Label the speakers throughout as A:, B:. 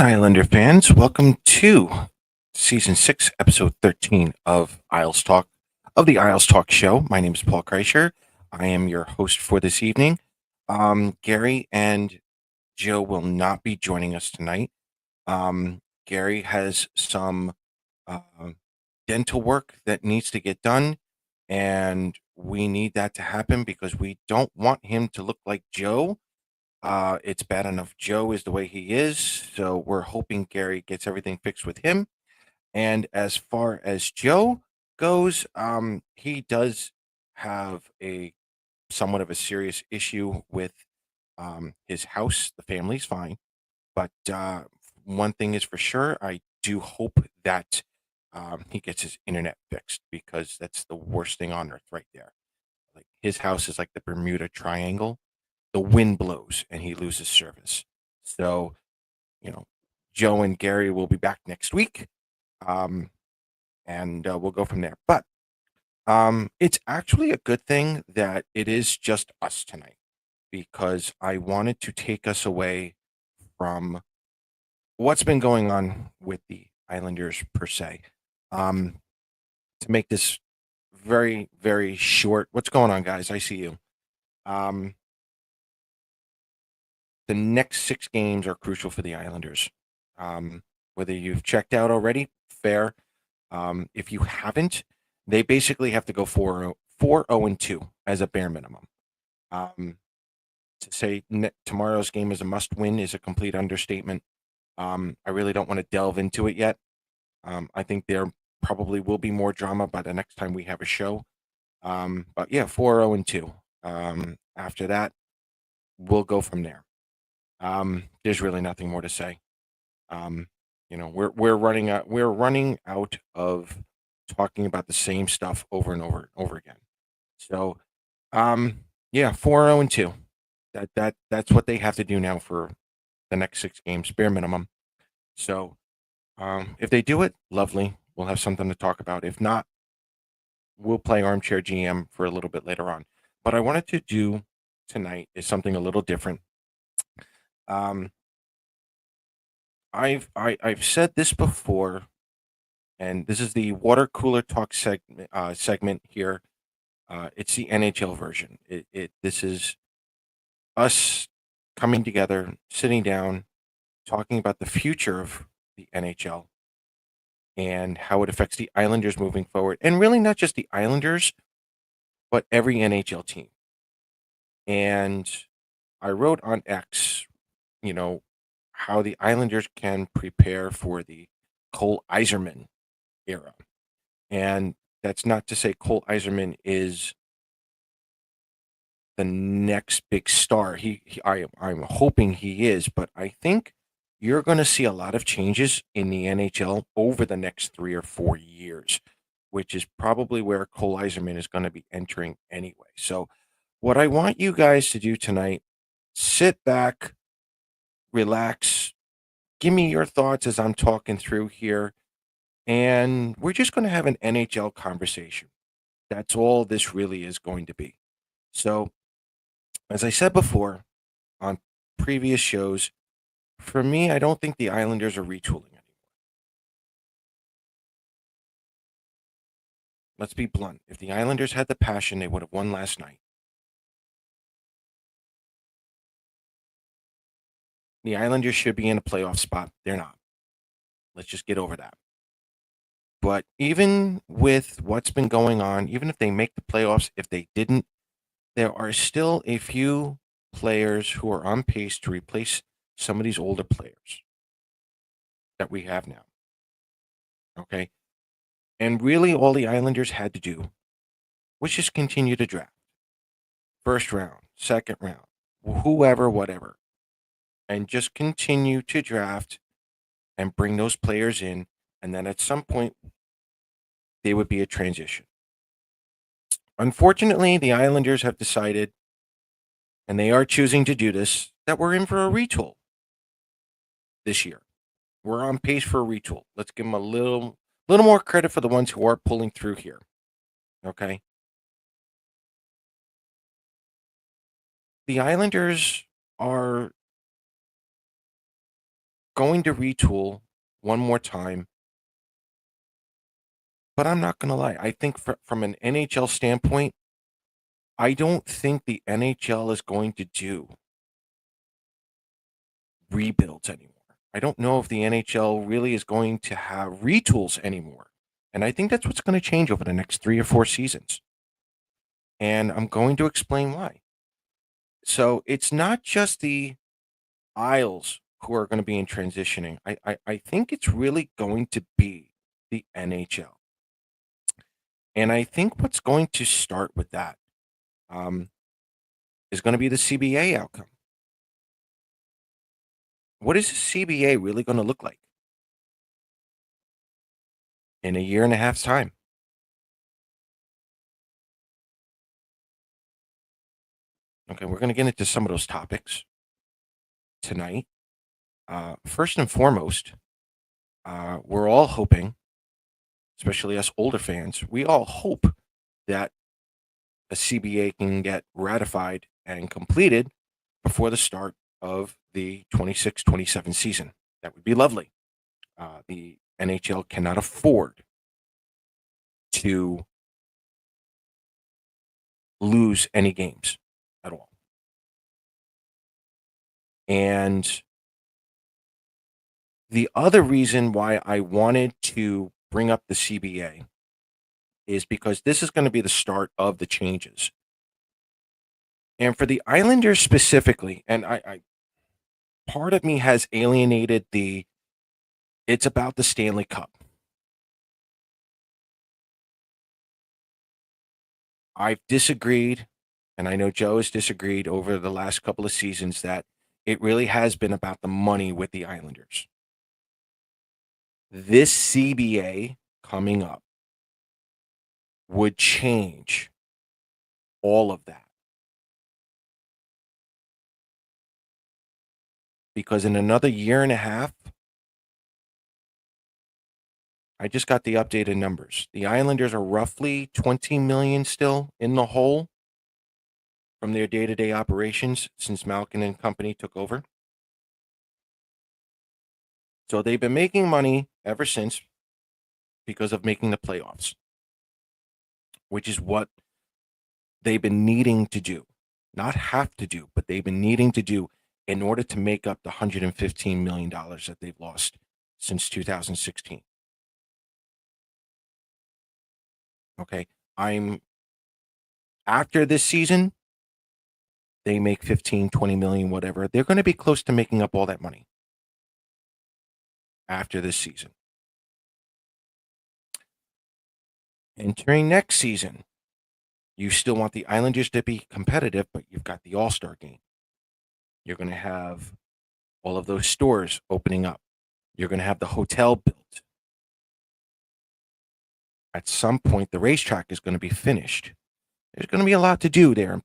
A: Islander fans. Welcome to season 6, episode 13 of the Isles Talk show. My name is Paul Kreischer. I am your host for this evening. Gary and Joe will not be joining us tonight. Gary has some uh, dental work that needs to get done, and we need that to happen because we don't want him to look like Joe. It's bad enough Joe is the way he is, so we're hoping Gary gets everything fixed with him. And as far as Joe goes, he does have a somewhat of a serious issue with his house. The family's fine, but one thing is for sure, I do hope that he gets his internet fixed because that's the worst thing on earth right there. Like his house is like the Bermuda Triangle. The wind blows and he loses service. So, you know, Joe and Gary will be back next week, um, and we'll go from there. But it's actually a good thing that it is just us tonight because I wanted to take us away from what's been going on with the Islanders per se. Um, to make this very, very short, what's going on, guys? I see you. Um, the next 6 games are crucial for the Islanders. Whether you've checked out already, fair. If you haven't, they basically have to go 4-0-2 as a bare minimum. To say tomorrow's game is a must win is a complete understatement. I really don't want to delve into it yet. I think there probably will be more drama by the next time we have a show. But yeah, 4-0-2. After that, we'll go from there. There's really nothing more to say. Um, we're running out of talking about the same stuff over and over and over again. So, yeah, 4-0-2. That's what they have to do now for the next 6 games, bare minimum. So, if they do it, lovely. We'll have something to talk about. If not, we'll play armchair GM for a little bit later on. But I wanted to do tonight is something a little different. Um, I've said this before, and this is the water cooler talk segment here. It's the NHL version. This is us coming together, sitting down, talking about the future of the NHL and how it affects the Islanders moving forward, and really not just the Islanders, but every NHL team. And I wrote on X, you know, how the Islanders can prepare for the Cole Eiserman era. And that's not to say Cole Eiserman is the next big star. I'm hoping he is, but I think you're going to see a lot of changes in the NHL over the next 3 or 4 years, which is probably where Cole Eiserman is going to be entering anyway. So, what I want you guys to do tonight, sit back, relax, give me your thoughts as I'm talking through here, and we're just going to have an NHL conversation. That's all this really is going to be. So, as I said before on previous shows, for me, I don't think the Islanders are retooling anymore. Let's be blunt. If the Islanders had the passion, they would have won last night. The Islanders should be in a playoff spot. They're not. Let's just get over that. But even with what's been going on, even if they make the playoffs, if they didn't, there are still a few players who are on pace to replace some of these older players that we have now. Okay. And really, all the Islanders had to do was just continue to draft. First round, second round, whoever, whatever. And just continue to draft and bring those players in. And then at some point, they would be a transition. Unfortunately, the Islanders have decided, and they are choosing to do this, that we're in for a retool this year. We're on pace for a retool. Let's give them a little more credit for the ones who are pulling through here. Okay. The Islanders are going to retool one more time, but I'm not going to lie. I think from an NHL standpoint, I don't think the NHL is going to do rebuilds anymore. I don't know if the NHL really is going to have retools anymore. And I think that's what's going to change over the next 3 or 4 seasons. And I'm going to explain why. So it's not just the Isles who are going to be in transitioning. I think it's really going to be the NHL. And I think what's going to start with that um, is going to be the CBA outcome. What is the CBA really going to look like in a year and a half's time? Okay, we're going to get into some of those topics tonight. First and foremost, we're all hoping, especially us older fans, we all hope that a CBA can get ratified and completed before the start of the 26-27 season. That would be lovely. The NHL cannot afford to lose any games at all. And the other reason why I wanted to bring up the CBA is because this is going to be the start of the changes. And for the Islanders specifically, and I part of me has alienated it's about the Stanley Cup. I've disagreed, and I know Joe has disagreed over the last couple of seasons that it really has been about the money with the Islanders. This CBA coming up would change all of that. Because in another year and a half, I just got the updated numbers. The Islanders are roughly 20 million still in the hole from their day-to-day operations since Malkin and company took over. So they've been making money ever since because of making the playoffs, which is what they've been needing to do. Not have to do, but they've been needing to do in order to make up the $115 million that they've lost since 2016. Okay. I'm after this season, they make 15, 20 million, whatever. They're going to be close to making up all that money after this season. Entering next season, you still want the Islanders to be competitive, but you've got the All-Star game. You're going to have all of those stores opening up. You're going to have the hotel built. At some point, the racetrack is going to be finished. There's going to be a lot to do there.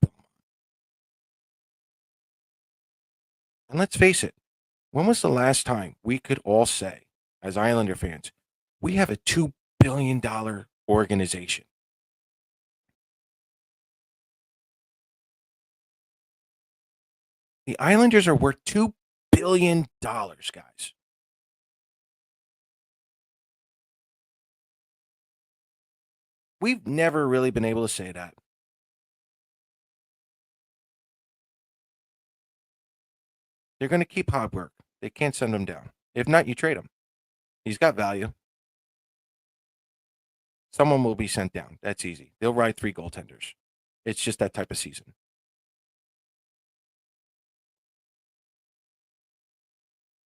A: And let's face it, when was the last time we could all say, as Islander fans, we have a $2 billion organization? The Islanders are worth $2 billion, guys. We've never really been able to say that. They're going to keep Hogberg. They can't send him down. If not, you trade him. He's got value. Someone will be sent down. That's easy. They'll ride 3 goaltenders. It's just that type of season.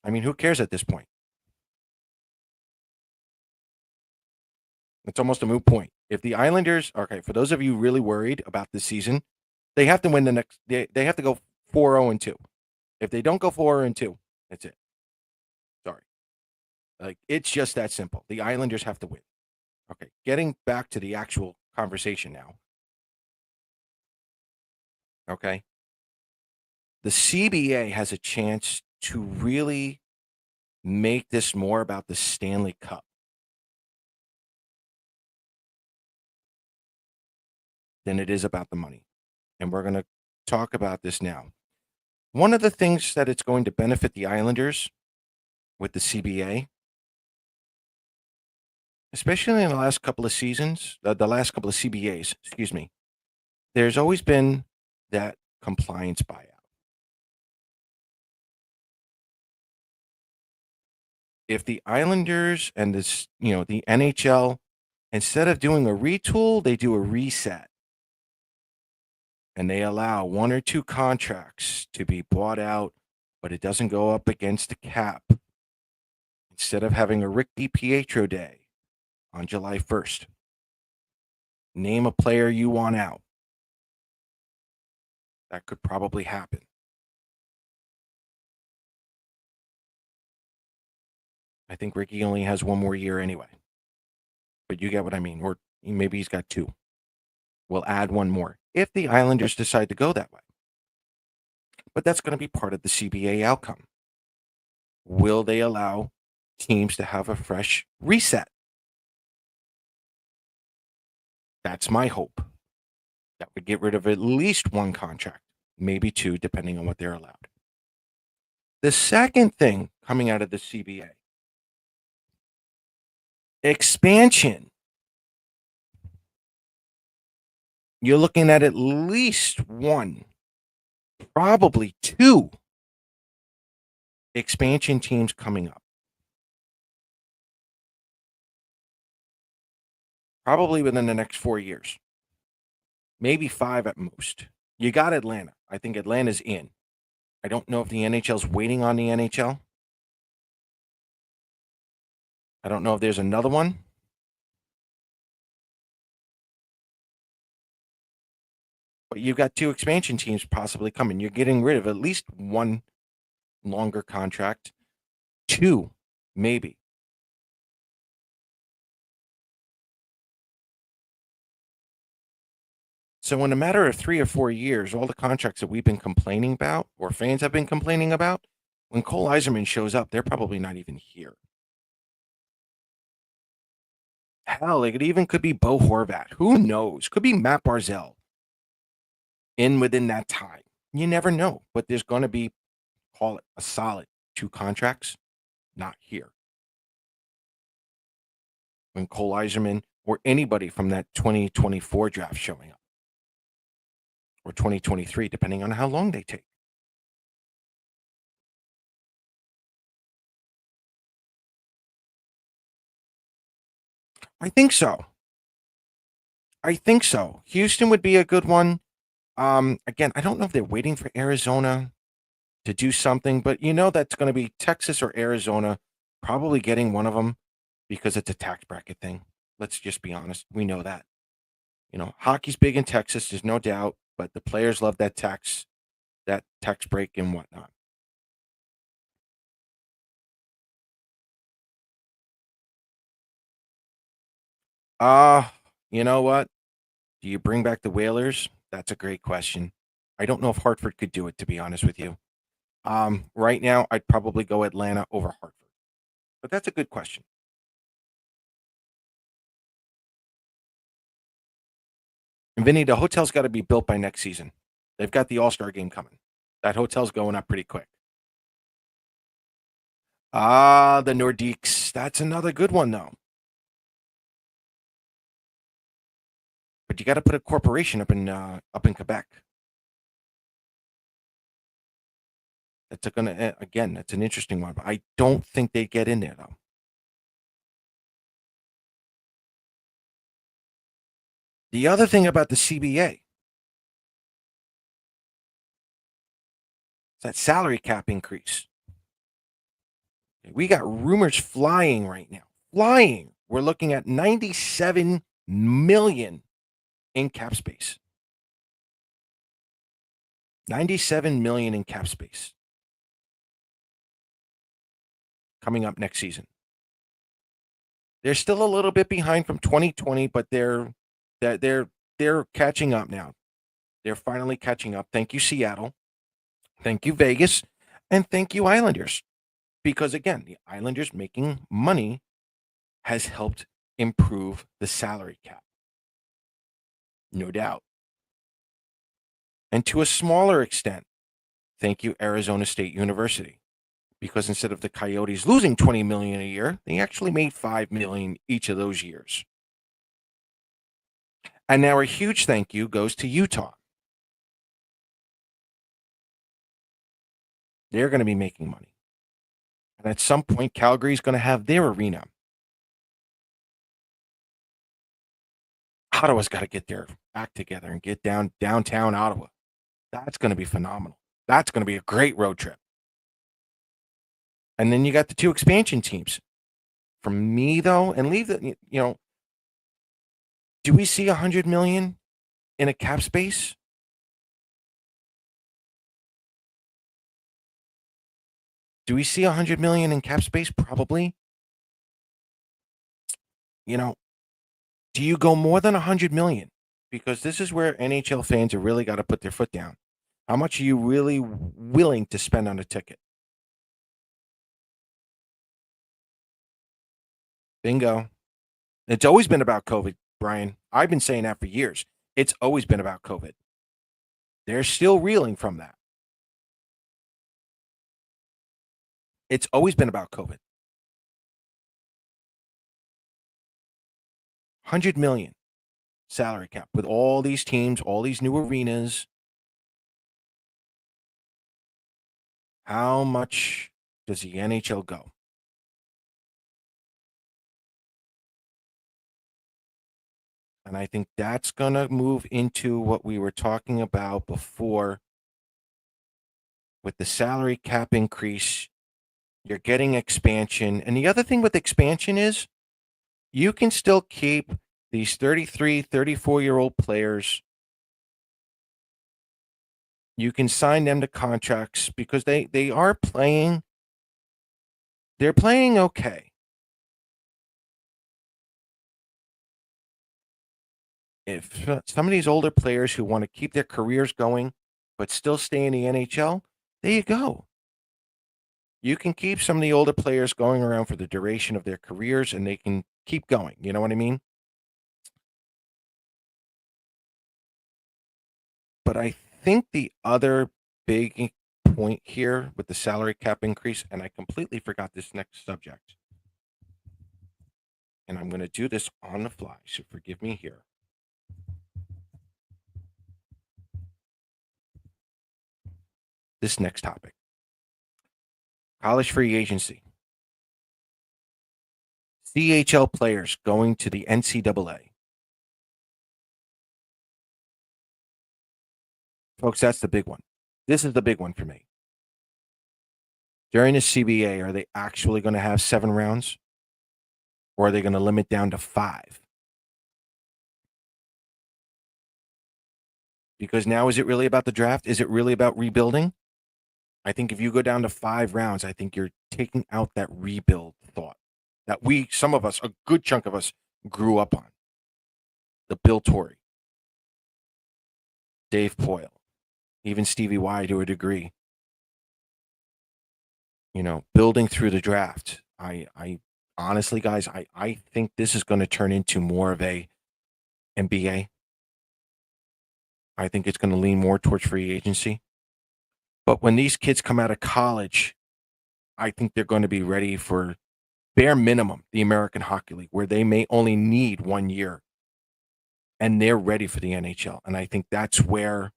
A: I mean, who cares at this point? It's almost a moot point. If the Islanders, okay, for those of you really worried about this season, they have to win the next. They have to go 4-0-2. If they don't go 4-2, that's it. Sorry. Like, it's just that simple. The Islanders have to win. Okay, getting back to the actual conversation now. Okay. The CBA has a chance to really make this more about the Stanley Cup than it is about the money. And we're going to talk about this now. One of the things that it's going to benefit the Islanders with the CBA, especially in the last couple of seasons, the last couple of CBAs, excuse me, there's always been that compliance buyout. If the Islanders and the NHL, instead of doing a retool, they do a reset and they allow one or two contracts to be bought out, but it doesn't go up against the cap. Instead of having a Rick DiPietro day on July 1st, name a player you want out. That could probably happen. I think Ricky only has one more year anyway. But you get what I mean. Or maybe he's got two. We'll add one more if the Islanders decide to go that way. But that's going to be part of the CBA outcome. Will they allow teams to have a fresh reset? That's my hope. That would get rid of at least one contract, maybe two, depending on what they're allowed. The second thing coming out of the CBA, expansion. You're looking at least one, probably two expansion teams coming up. Probably within the next 4 years. Maybe 5 at most. You got Atlanta. I think Atlanta's in. I don't know if the NHL's waiting on the NHL. I don't know if there's another one. But you've got two expansion teams possibly coming. You're getting rid of at least one longer contract. Two, maybe. So in a matter of 3 or 4 years, all the contracts that we've been complaining about, or fans have been complaining about, when Cole Eiserman shows up, they're probably not even here. Hell, it even could be Bo Horvat. Who knows? Could be Matt Barzell in within that time. You never know. But there's going to be, call it a solid 2 contracts, not here. When Cole Eiserman or anybody from that 2024 draft showing up, or 2023, depending on how long they take. I think so. I think so. Houston would be a good one. Again, I don't know if they're waiting for Arizona to do something, but that's going to be Texas or Arizona, probably getting one of them because it's a tax bracket thing. Let's just be honest. We know that. Hockey's big in Texas, there's no doubt, but the players love that tax break and whatnot. You know what? Do you bring back the Whalers? That's a great question. I don't know if Hartford could do it, to be honest with you. Right now, I'd probably go Atlanta over Hartford, but that's a good question. And Vinny, the hotel's got to be built by next season. They've got the All-Star game coming. That hotel's going up pretty quick. The Nordiques. That's another good one, though. But you got to put a corporation up in Quebec. That's again. That's an interesting one. But I don't think they get in there though. The other thing about the CBA is that salary cap increase. We got rumors flying right now. Flying. We're looking at 97 million in cap space. 97 million in cap space coming up next season. They're still a little bit behind from 2020, but they're catching up now. They're finally catching up. Thank you, Seattle. Thank you, Vegas. And thank you, Islanders. Because again, the Islanders making money has helped improve the salary cap. No doubt. And to a smaller extent, thank you, Arizona State University. because instead of the Coyotes losing 20 million a year, they actually made 5 million each of those years. And now a huge thank you goes to Utah. They're going to be making money. And at some point, Calgary's going to have their arena. Ottawa's got to get their act together and get downtown Ottawa. That's going to be phenomenal. That's going to be a great road trip. And then you got the 2 expansion teams. For me, though, and leave the, do we see 100 million in a cap space? Do we see 100 million in cap space? Probably. Do you go more than 100 million? Because this is where NHL fans have really got to put their foot down. How much are you really willing to spend on a ticket? Bingo. It's always been about COVID, Brian. I've been saying that for years. It's always been about COVID. They're still reeling from that. It's always been about COVID. 100 million salary cap with all these teams, all these new arenas. How much does the NHL go? And I think that's going to move into what we were talking about before with the salary cap increase. You're getting expansion. And the other thing with expansion is you can still keep these 33, 34-year-old players. You can sign them to contracts because they are playing. They're playing okay. If some of these older players who want to keep their careers going but still stay in the NHL, there you go. You can keep some of the older players going around for the duration of their careers and they can keep going. You know what I mean? But I think the other big point here with the salary cap increase, and I completely forgot this next subject, and I'm going to do this on the fly, so forgive me here. This next topic, college free agency. CHL players going to the NCAA. Folks, that's the big one. This is the big one for me. During the CBA, are they actually going to have 7 rounds? Or are they going to limit down to 5? Because now, is it really about the draft? Is it really about rebuilding? I think if you go down to 5 rounds, I think you're taking out that rebuild thought that some of us, a good chunk of us, grew up on. The Bill Torrey, Dave Poyle, even Stevie Y to a degree. Building through the draft. I honestly, guys, I think this is going to turn into more of a NBA. I think it's going to lean more towards free agency. But when these kids come out of college, I think they're going to be ready for bare minimum the American Hockey League, where they may only need 1 year, and they're ready for the NHL. And I think that's where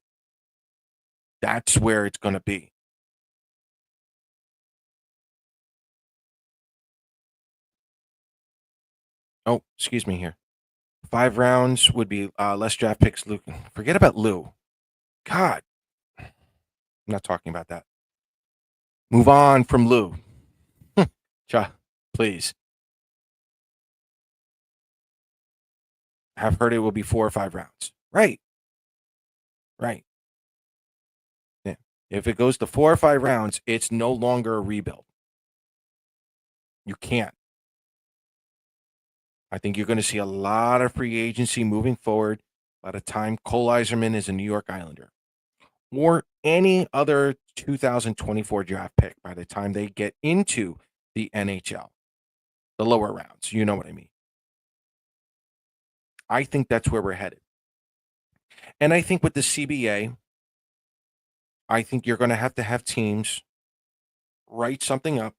A: it's going to be. Oh, excuse me here. 5 rounds would be less draft picks. Luke, forget about Lou. God, I'm not talking about that. Move on from Lou. Please. I've heard it will be 4 or 5 rounds. Right. Yeah. If it goes to 4 or 5 rounds, it's no longer a rebuild. You can't. I think you're going to see a lot of free agency moving forward by the time Cole Eiserman is a New York Islander or any other 2024 draft pick by the time they get into the NHL, the lower rounds. You know what I mean? I think that's where we're headed. And I think with the CBA, I think you're going to have teams write something up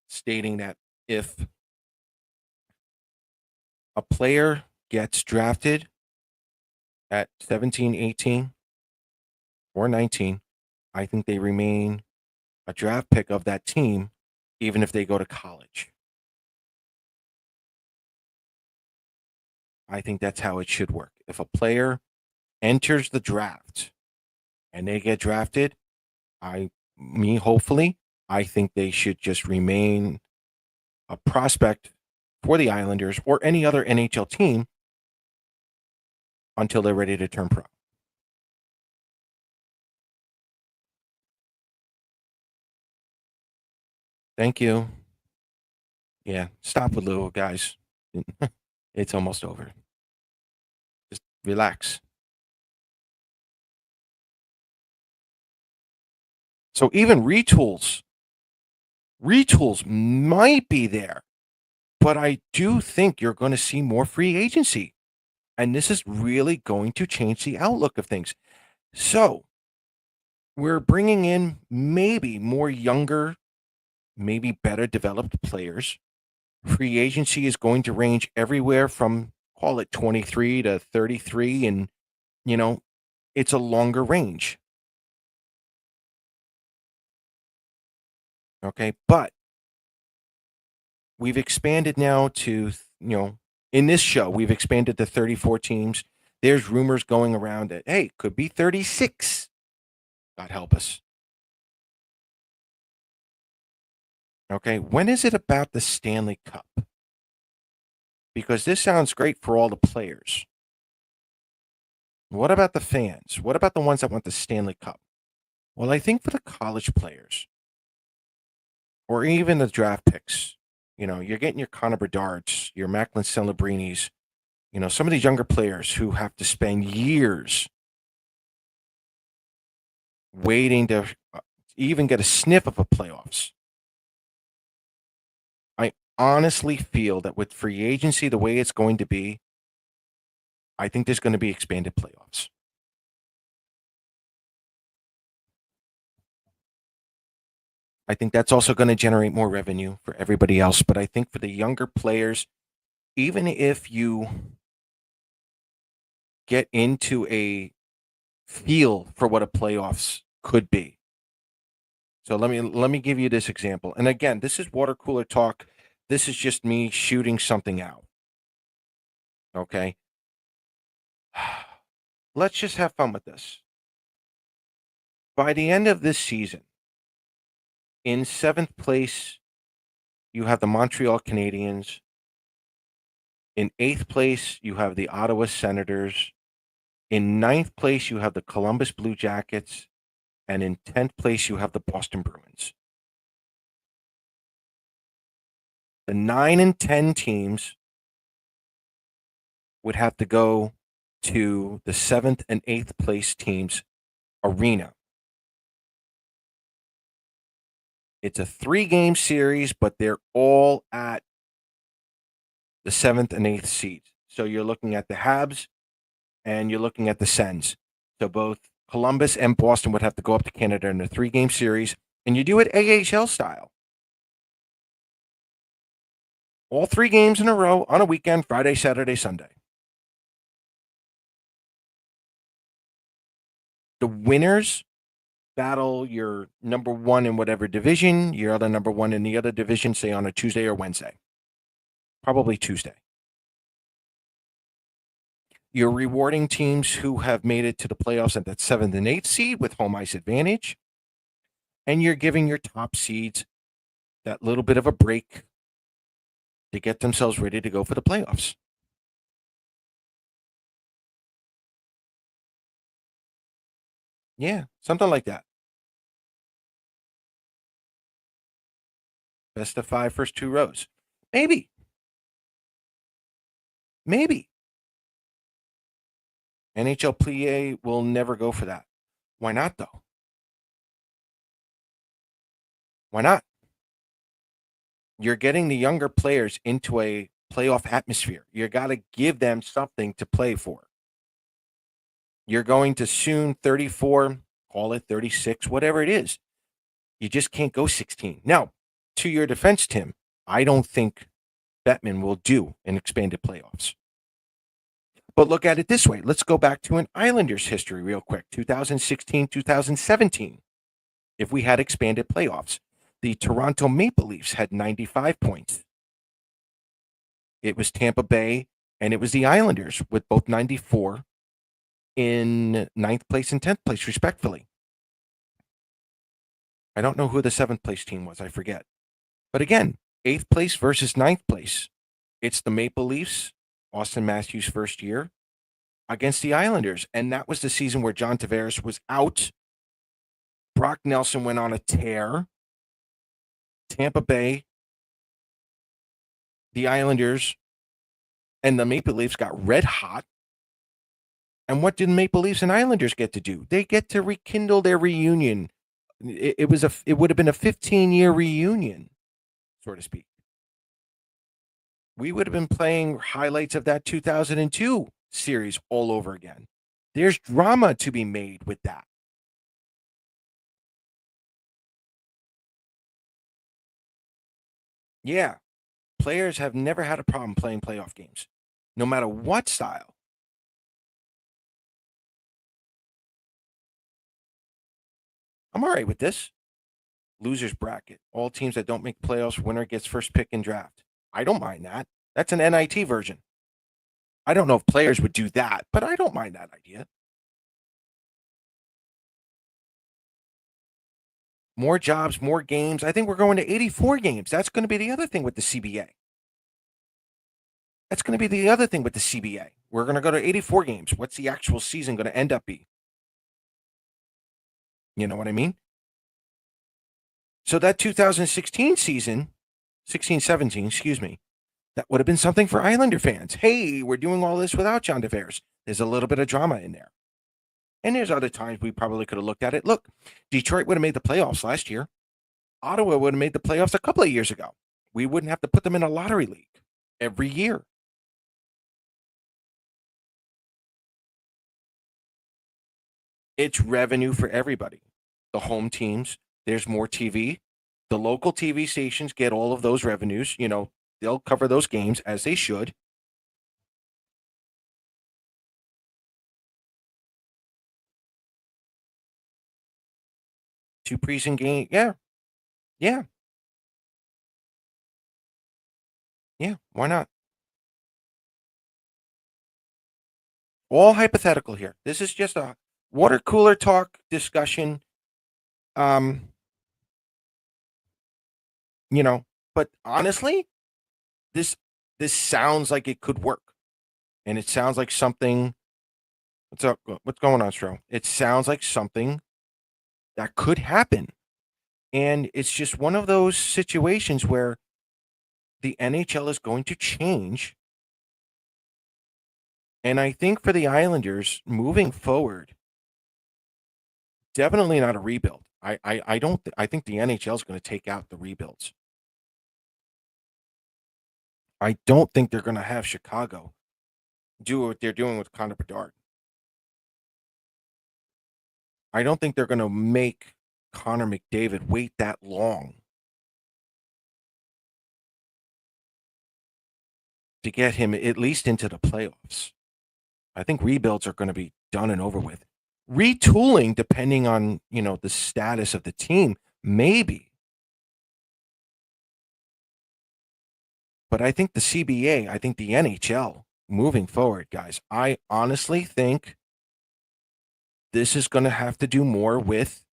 A: stating that if a player gets drafted at 17, 18, or 19, I think they remain a draft pick of that team, even if they go to college. I think that's how it should work. If a player enters the draft and they get drafted, hopefully, I think they should just remain a prospect for the Islanders or any other NHL team until they're ready to turn pro. Thank you. Yeah, stop with little guys. It's almost over. Just relax. So even retools might be there, but I do think you're going to see more free agency. And this is really going to change the outlook of things. So we're bringing in maybe more younger, maybe better developed players. Free agency is going to range everywhere from, call it 23 to 33. And, you know, it's a longer range. Okay. But we've expanded now to, in this show, we've expanded to 34 teams. There's rumors going around that, hey, could be 36. God help us. Okay. When is it about the Stanley Cup? Because this sounds great for all the players. What about the fans? What about the ones that want the Stanley Cup? Well, I think for the college players or even the draft picks, you're getting your Connor Bedards, your Macklin Celebrinis, some of these younger players who have to spend years waiting to even get a sniff of a playoffs. I honestly feel that with free agency the way it's going to be, I think there's going to be expanded playoffs. I think that's also going to generate more revenue for everybody else. But I think for the younger players, even if you get into a feel for what a playoffs could be. So let me give you this example. And again, this is water cooler talk. This is just me shooting something out. Okay. Let's just have fun with this. By the end of this season, in seventh place, you have the Montreal Canadiens. In eighth place, you have the Ottawa Senators. In ninth place, you have the Columbus Blue Jackets. And in 10th place, you have the Boston Bruins. The 9 and 10 teams would have to go to the 7th and 8th place teams' arena. It's a 3-game series, but they're all at the 7th and 8th seeds. So you're looking at the Habs and you're looking at the Sens. So both Columbus and Boston would have to go up to Canada in a 3-game series, and you do it AHL style. All 3 games in a row on a weekend, Friday, Saturday, Sunday. The winners battle your number one in whatever division, your other number one in the other division, say on a Tuesday or Wednesday. Probably Tuesday. You're rewarding teams who have made it to the playoffs at that 7th and 8th seed with home ice advantage. And you're giving your top seeds that little bit of a break to get themselves ready to go for the playoffs. Yeah, something like that. Best of 5 first 2 rows. Maybe. Maybe. NHLPA will never go for that. Why not, though? Why not? You're getting the younger players into a playoff atmosphere. You got to give them something to play for. You're going to soon 34, call it 36, whatever it is. You just can't go 16. Now, to your defense, Tim, I don't think Bettman will do an expanded playoffs. But look at it this way. Let's go back to an Islanders history real quick. 2016, 2017. If we had expanded playoffs, the Toronto Maple Leafs had 95 points. It was Tampa Bay and it was the Islanders with both 94 in 9th place and 10th place, respectfully. I don't know who the 7th place team was. I forget. But again, 8th place versus 9th place. It's the Maple Leafs, Austin Matthews' first year, against the Islanders. And that was the season where John Tavares was out. Brock Nelson went on a tear. Tampa Bay, the Islanders, and the Maple Leafs got red hot. And what did the Maple Leafs and Islanders get to do? They get to rekindle their reunion. It would have been a 15-year reunion, so to speak. We would have been playing highlights of that 2002 series all over again. There's drama to be made with that. Yeah, players have never had a problem playing playoff games, no matter what style. I'm all right with this. Losers bracket. All teams that don't make playoffs, winner gets first pick in draft. I don't mind that. That's an NIT version. I don't know if players would do that, but I don't mind that idea. More jobs, more games. I think we're going to 84 games. That's going to be the other thing with the CBA. That's going to be the other thing with the CBA. We're going to go to 84 games. What's the actual season going to end up be? You know what I mean? So that 2016 season, 16-17, excuse me, that would have been something for Islander fans. Hey, we're doing all this without John Tavares. There's a little bit of drama in there. And there's other times we probably could have looked at it. Look, Detroit would have made the playoffs last year. Ottawa would have made the playoffs a couple of years ago. We wouldn't have to put them in a lottery league every year. It's revenue for everybody. The home teams, there's more TV. The local TV stations get all of those revenues. You know, they'll cover those games as they should. Two preseason game. Yeah. Yeah. Yeah. Why not? All hypothetical here. This is just a water cooler talk discussion. Um, you know, but honestly, this this sounds like it could work. And it sounds like something. What's up? What's going on, Stro? It sounds like something that could happen. And it's just one of those situations where the NHL is going to change. And I think for the Islanders moving forward, definitely not a rebuild. I don't I think the NHL is going to take out the rebuilds. I don't think they're going to have Chicago do what they're doing with Connor Bedard. I don't think they're going to make Connor McDavid wait that long to get him at least into the playoffs. I think rebuilds are going to be done and over with. Retooling, depending on the status of the team, maybe. But I think the CBA, I think the NHL moving forward, guys, I honestly think this is going to have to do more with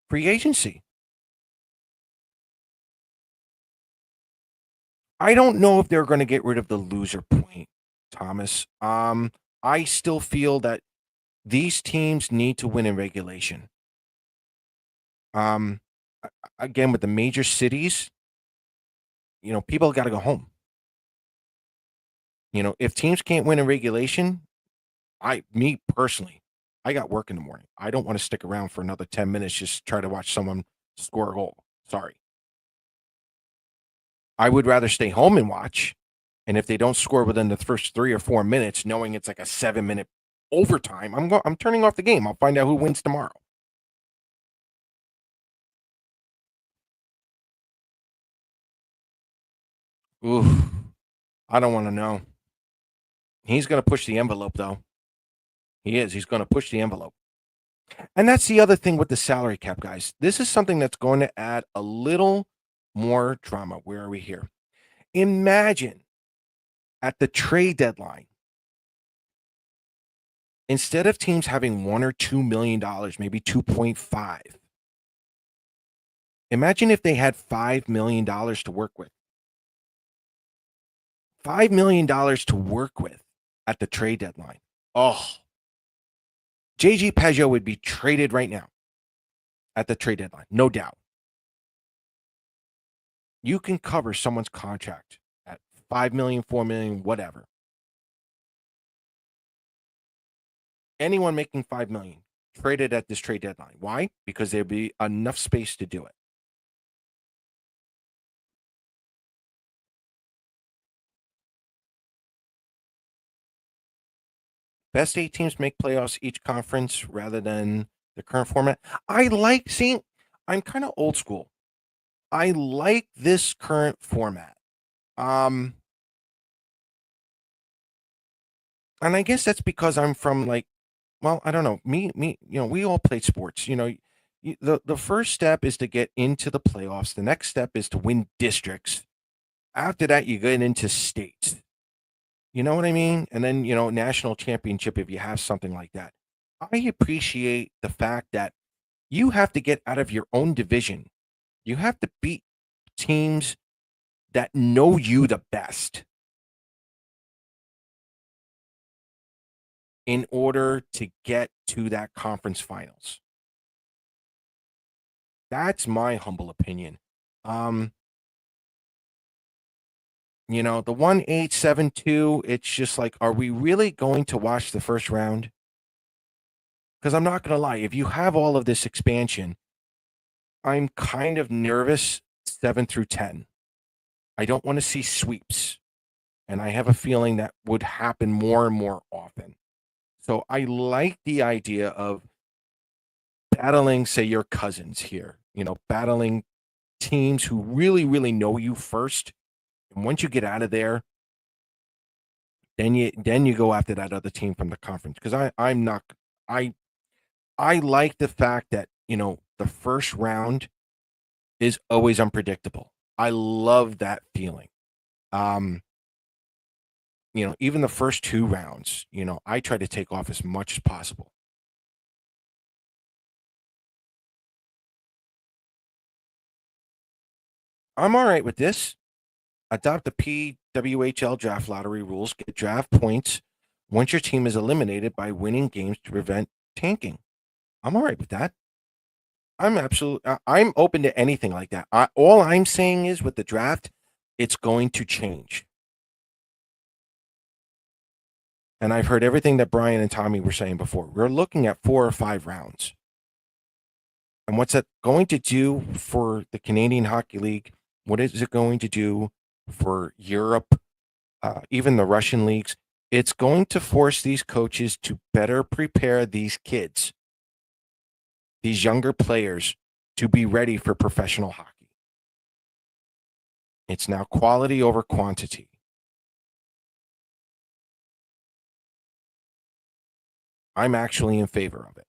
A: free agency. I don't know if they're going to get rid of the loser point, Thomas. I still feel that these teams need to win in regulation. Um, again, with the major cities, people got to go home. If teams can't win in regulation, me personally, I got work in the morning. I don't want to stick around for another 10 minutes just try to watch someone score a goal. Sorry. I would rather stay home and watch. And if they don't score within the first 3 or 4 minutes, knowing it's like a 7-minute overtime, I'm turning off the game. I'll find out who wins tomorrow. Ooh, I don't want to know. He's going to push the envelope, though. He is. He's going to push the envelope. And that's the other thing with the salary cap, guys. This is something that's going to add a little more drama. Where are we here? Imagine at the trade deadline, instead of teams having $1 or $2 million, maybe 2.5, imagine if they had $5 million to work with. $5 million to work with at the trade deadline. Oh, JG Peugeot would be traded right now at the trade deadline, no doubt. You can cover someone's contract at 5 million, 4 million, whatever. Anyone making 5 million traded at this trade deadline. Why? Because there'd be enough space to do it. Best 8 teams make playoffs each conference rather than the current format. I like seeing, I'm kind of old school. I like this current format. And I guess that's because I'm from like, well, I don't know. We all played sports. The first step is to get into the playoffs. The next step is to win districts. After that, you get into states. You know what I mean? And then, national championship if you have something like that. I appreciate the fact that you have to get out of your own division. You have to beat teams that know you the best in order to get to that conference finals. That's my humble opinion. The 1-8-7-2, it's just like, are we really going to watch the first round? Because I'm not going to lie, if you have all of this expansion, I'm kind of nervous 7 through 10. I don't want to see sweeps. And I have a feeling that would happen more and more often. So I like the idea of battling, say, your cousins here, battling teams who really, really know you first. And once you get out of there, then you go after that other team from the conference. Because I'm not I like the fact that, the first round is always unpredictable. I love that feeling. Um, even the first 2 rounds, I try to take off as much as possible. I'm all right with this. Adopt the PWHL draft lottery rules. Get draft points once your team is eliminated by winning games to prevent tanking. I'm all right with that. I'm open to anything like that. All I'm saying is with the draft, it's going to change. And I've heard everything that Brian and Tommy were saying before. We're looking at 4 or 5 rounds. And what's that going to do for the Canadian Hockey League? What is it going to do for Europe, even the Russian leagues? It's going to force these coaches to better prepare these kids, these younger players, to be ready for professional hockey. It's now quality over quantity. I'm actually in favor of it.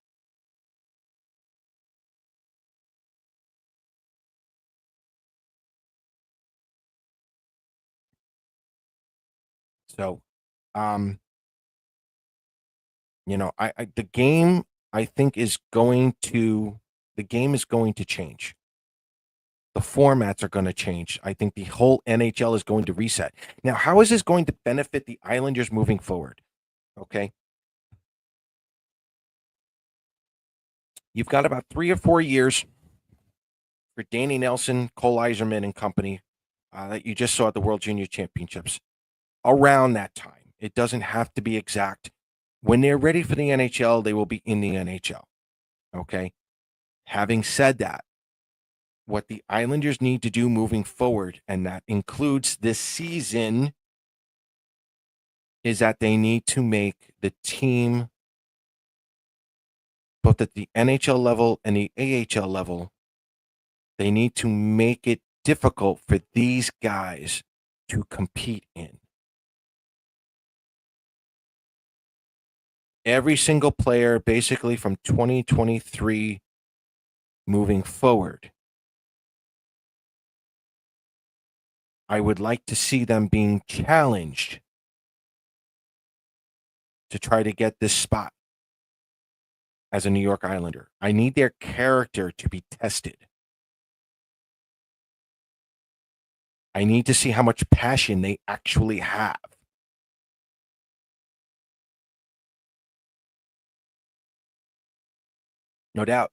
A: So, um, the game I think is going to the game is going to change. The formats are going to change. I think the whole NHL is going to reset. Now, how is this going to benefit the Islanders moving forward? Okay. You've got about 3 or 4 years for Danny Nelson, Cole Eiserman, and company that you just saw at the World Junior Championships. Around that time, it doesn't have to be exact. When they're ready for the NHL, they will be in the NHL. Okay. Having said that, what the Islanders need to do moving forward, and that includes this season, is that they need to make the team, both at the NHL level and the AHL level, they need to make it difficult for these guys to compete in. Every single player, basically from 2023 moving forward, I would like to see them being challenged to try to get this spot as a New York Islander. I need their character to be tested. I need to see how much passion they actually have. No doubt.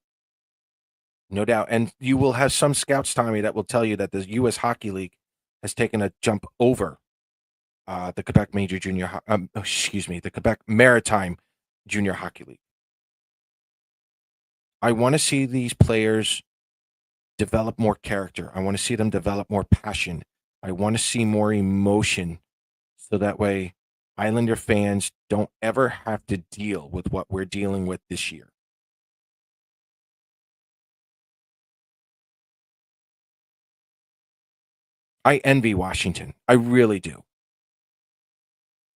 A: No doubt. And you will have some scouts, Tommy, that will tell you that the U.S. Hockey League has taken a jump over the Quebec Major Junior, the Quebec Maritime Junior Hockey League. I want to see these players develop more character. I want to see them develop more passion. I want to see more emotion so that way Islander fans don't ever have to deal with what we're dealing with this year. I envy Washington. I really do.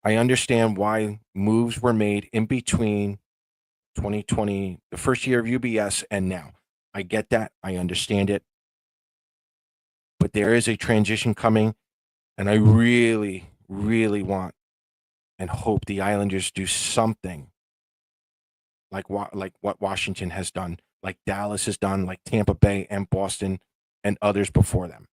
A: I understand why moves were made in between 2020, the first year of UBS, and now. I get that. I understand it. But there is a transition coming, and I really, really want and hope the Islanders do something like what Washington has done, like Dallas has done, like Tampa Bay and Boston and others before them.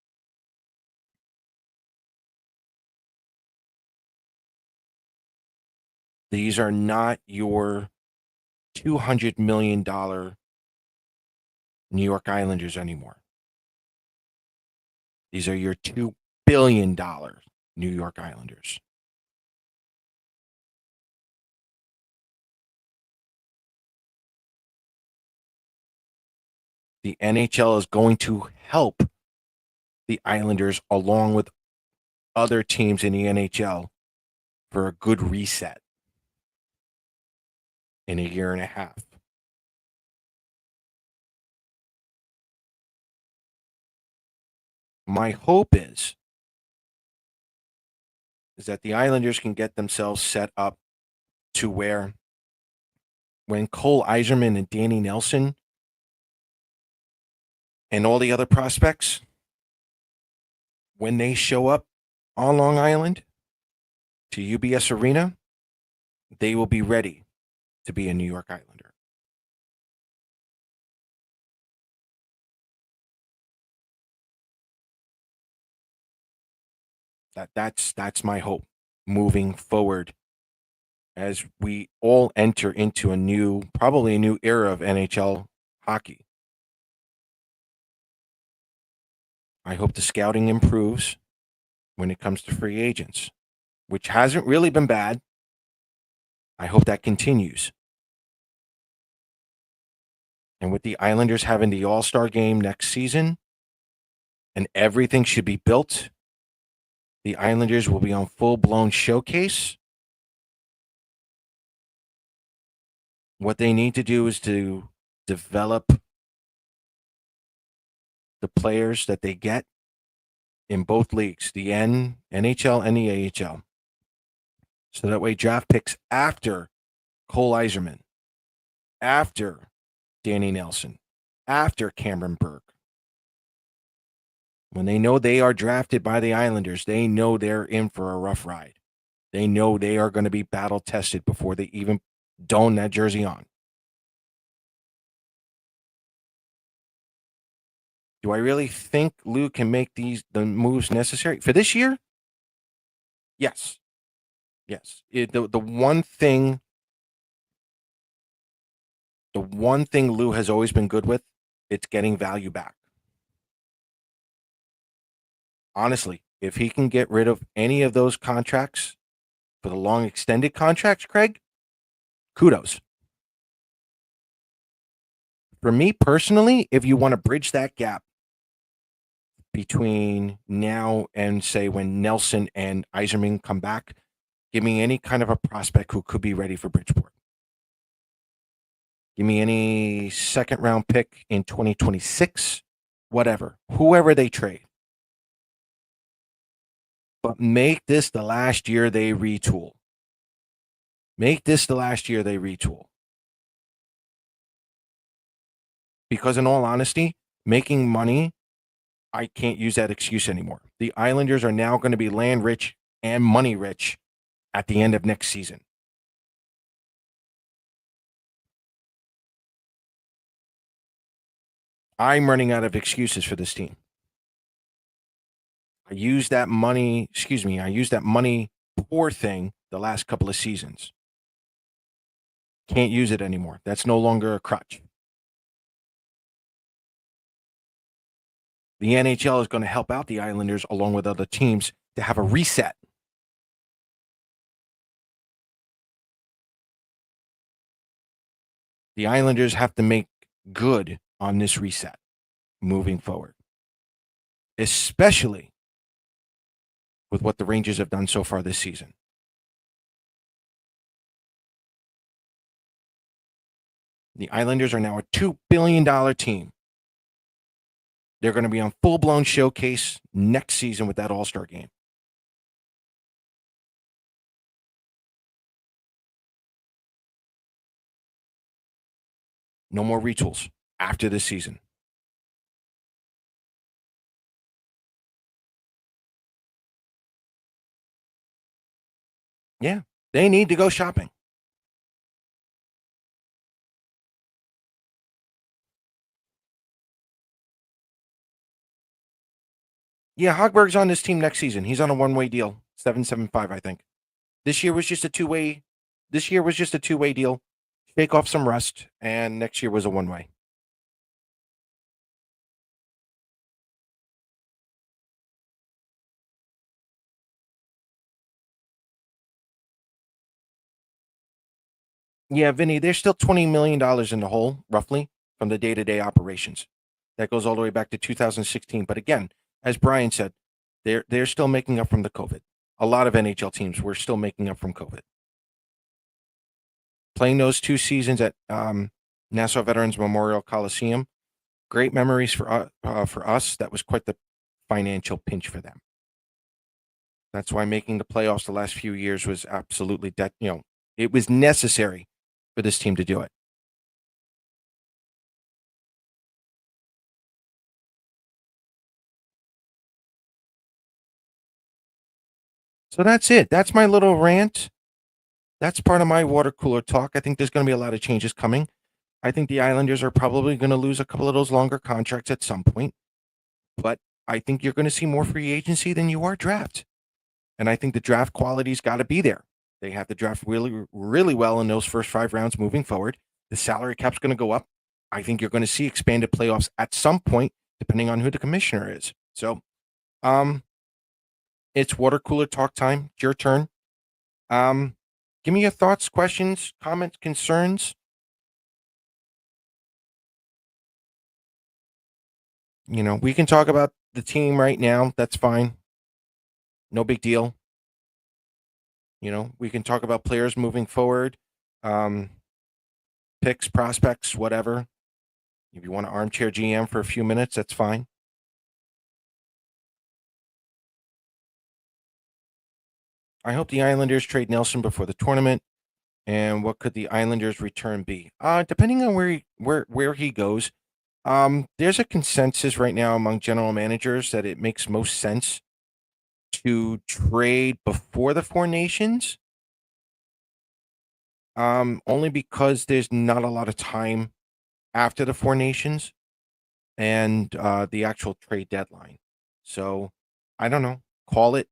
A: These are not your $200 million New York Islanders anymore. These are your $2 billion New York Islanders. The NHL is going to help the Islanders along with other teams in the NHL for a good reset in a year and a half. My hope is that the Islanders can get themselves set up to where when Cole Eiserman and Danny Nelson and all the other prospects, when they show up on Long Island to UBS Arena, they will be ready to be a New York Islander. That's my hope moving forward as we all enter into probably a new era of NHL hockey. I hope the scouting improves when it comes to free agents, which hasn't really been bad. I hope that continues. And with the Islanders having the All-Star game next season and everything should be built, the Islanders will be on full-blown showcase. What they need to do is to develop the players that they get in both leagues, the NHL and the AHL. So that way draft picks after Cole Eiserman, after Danny Nelson, after Cameron Burke. When they know they are drafted by the Islanders, they know they're in for a rough ride. They know they are going to be battle tested before they even don that jersey on. Do I really think Lou can make the moves necessary for this year? Yes. Yes. The one thing Lou has always been good with, it's getting value back. Honestly, if he can get rid of any of those contracts for the long extended contracts, Craig, kudos. For me personally, if you want to bridge that gap between now and say when Nelson and Eiserman come back, give me any kind of a prospect who could be ready for Bridgeport. Give me any second round pick in 2026, whatever, whoever they trade. but make this the last year they retool. Make this the last year they retool. Because in all honesty, making money, I can't use that excuse anymore. The Islanders are now going to be land rich and money rich at the end of next season. I'm running out of excuses for this team. I used that money poor thing the last couple of seasons. Can't use it anymore. That's no longer a crutch. The NHL is going to help out the Islanders along with other teams to have a reset. The Islanders have to make good on this reset moving forward, especially with what the Rangers have done so far this season. The Islanders are now a $2 billion team. They're going to be on full-blown showcase next season with that All-Star game. No more retools after this season. Yeah, they need to go shopping. Yeah, Hogberg's on this team next season. He's on a one-way deal, 775, I think. This year was just a two-way. This year was just a two-way deal. Shake off some rust, and next year was a one-way. Yeah, Vinny, there's still $20 million in the hole, roughly, from the day-to-day operations. That goes all the way back to 2016. But again, as Brian said, they're still making up from the COVID. A lot of NHL teams were still making up from COVID. Playing those 2 seasons at Nassau Veterans Memorial Coliseum, great memories for us. That was quite the financial pinch for them. That's why making the playoffs the last few years was absolutely it was necessary for this team to do it. So that's it. That's my little rant. That's part of my water cooler talk. I think there's going to be a lot of changes coming. I think the Islanders are probably going to lose a couple of those longer contracts at some point, but I think you're going to see more free agency than you are draft. And I think the draft quality's got to be there. They have to draft really, really well in those first 5 rounds moving forward. The salary cap's going to go up. I think you're going to see expanded playoffs at some point, depending on who the commissioner is. So, it's water cooler talk time. It's your turn. Give me your thoughts, questions, comments, concerns. We can talk about the team right now. That's fine. No big deal. We can talk about players moving forward, picks, prospects, whatever. If you want to armchair GM for a few minutes, that's fine. I hope the Islanders trade Nelson before the tournament. And what could the Islanders' return be? Depending on where he goes, there's a consensus right now among general managers that it makes most sense to trade before the Four Nations. Only because there's not a lot of time after the Four Nations and the actual trade deadline. So I don't know. Call it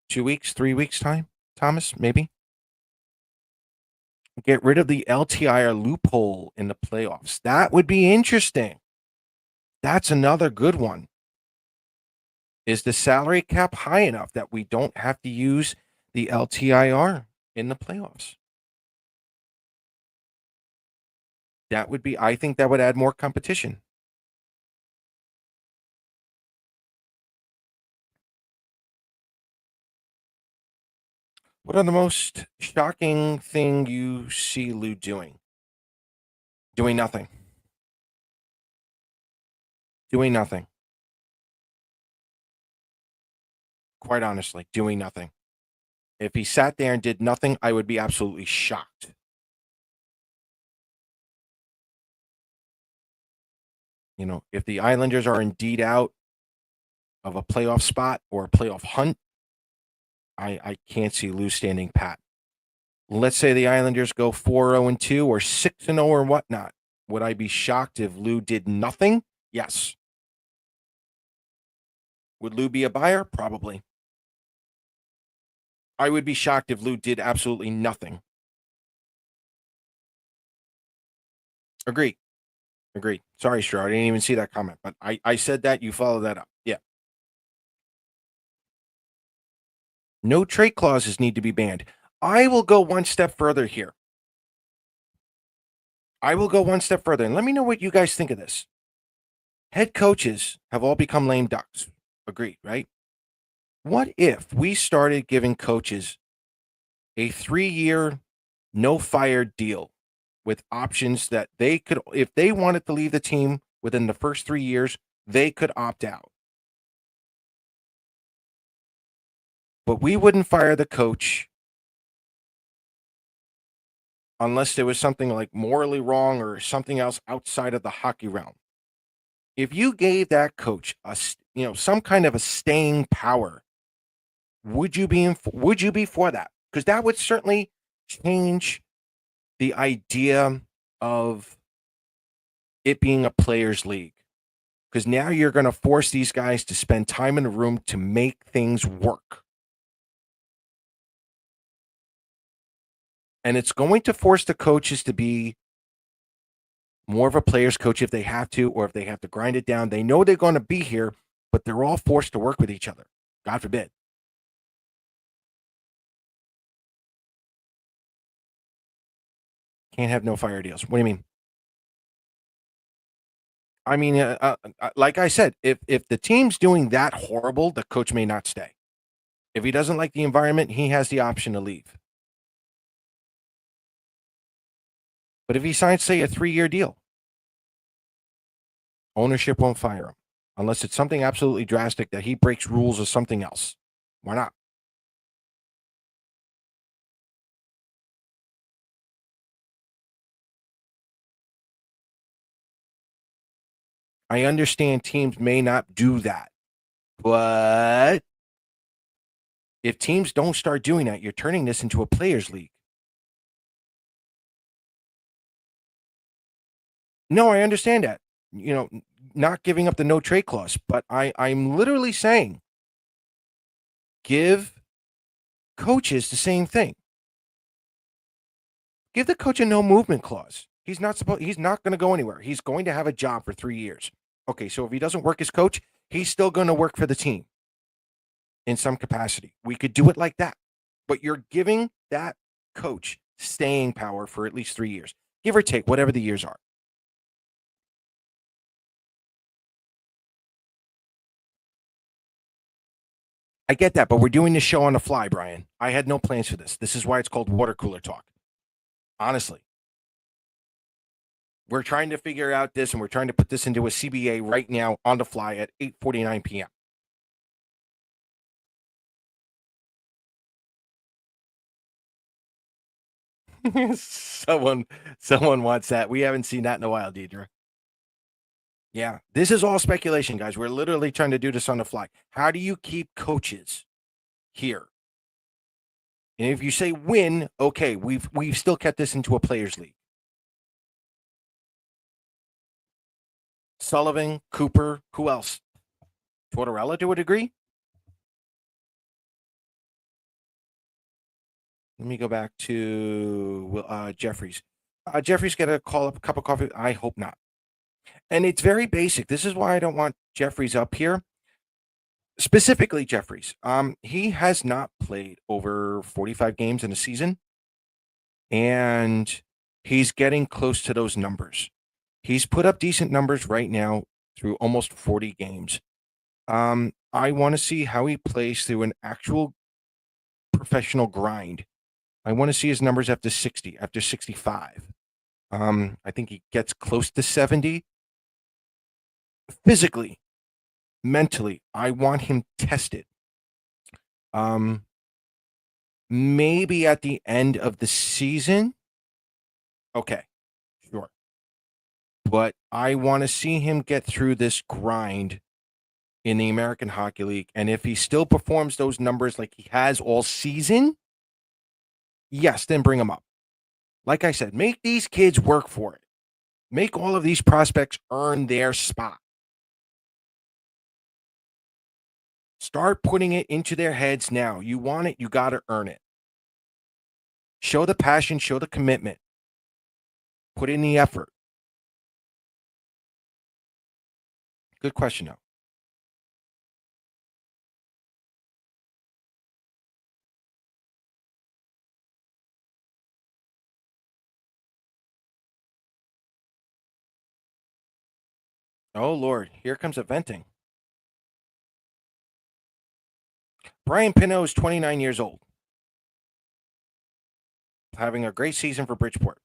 A: 2 weeks, 3 weeks time, Thomas, maybe. Get rid of the LTIR loophole in the playoffs. That would be interesting. That's another good one. Is the salary cap high enough that we don't have to use the LTIR in the playoffs? I think that would add more competition. What are the most shocking thing you see Lou doing? Doing nothing. Doing nothing. quite honestly, doing nothing. If he sat there and did nothing, I would be absolutely shocked. If the Islanders are indeed out of a playoff spot or a playoff hunt, I can't see Lou standing pat. Let's say the Islanders go 4-0-2 or 6-0 or whatnot. Would I be shocked if Lou did nothing? Yes. Would Lou be a buyer? Probably. I would be shocked if Lou did absolutely nothing. Agree. Sorry, Stroud. I didn't even see that comment, but I said that. You follow that up. Yeah. No trade clauses need to be banned. I will go one step further here. And let me know what you guys think of this. Head coaches have all become lame ducks. Agreed, right? What if we started giving coaches a 3-year no fire deal with options that they could, if they wanted to leave the team within the first 3 years, they could opt out. But we wouldn't fire the coach unless there was something like morally wrong or something else outside of the hockey realm. If you gave that coach some kind of a staying power, would you be for that? Because that would certainly change the idea of it being a players' league. Because now you're going to force these guys to spend time in a room to make things work. And it's going to force the coaches to be more of a player's coach if they have to, or if they have to grind it down. They know they're going to be here, but they're all forced to work with each other. God forbid. Can't have no fire deals. What do you mean? I mean, like I said, if the team's doing that horrible, the coach may not stay. If he doesn't like the environment, he has the option to leave. But if he signs, say, a 3-year deal, ownership won't fire him unless it's something absolutely drastic that he breaks rules or something else. Why not? I understand teams may not do that, but if teams don't start doing that, you're turning this into a players' league. No, I understand that. Not giving up the no trade clause, but I'm literally saying give coaches the same thing. Give the coach a no movement clause. He's not going to go anywhere. He's going to have a job for 3 years. Okay, so if he doesn't work as coach, he's still going to work for the team in some capacity. We could do it like that. But you're giving that coach staying power for at least 3 years, give or take whatever the years are. I get that, but we're doing this show on the fly, Brian. I had no plans for this. This is why it's called water cooler talk. Honestly, we're trying to figure out this, and we're trying to put this into a CBA right now on the fly at 8:49 p.m. someone wants that. We haven't seen that in a while, Deidre. Yeah, this is all speculation, guys. We're literally trying to do this on the fly. How do you keep coaches here? And if you say win, okay, we've still kept this into a players' league. Sullivan, Cooper, who else? Tortorella to a degree. Let me go back to Jeffries. Jeffries get a call up a cup of coffee. I hope not. And it's very basic. This is why I don't want Jeffries up here. Specifically, Jeffries. He has not played over 45 games in a season, and he's getting close to those numbers. He's put up decent numbers right now through almost 40 games. I want to see how he plays through an actual professional grind. I want to see his numbers after 60, after 65. I think he gets close to 70. Physically, mentally, I want him tested. Um, maybe at the end of the season. Okay, sure. But I want to see him get through this grind in the American Hockey League. And if he still performs those numbers like he has all season, yes, then bring him up. Like I said, make these kids work for it. Make all of these prospects earn their spot. Start putting it into their heads now. You want it, you got to earn it. Show the passion, show the commitment. Put in the effort. Good question, though. Oh, Lord. Here comes a venting. Brian Pinot is 29 years old, having a great season for Bridgeport.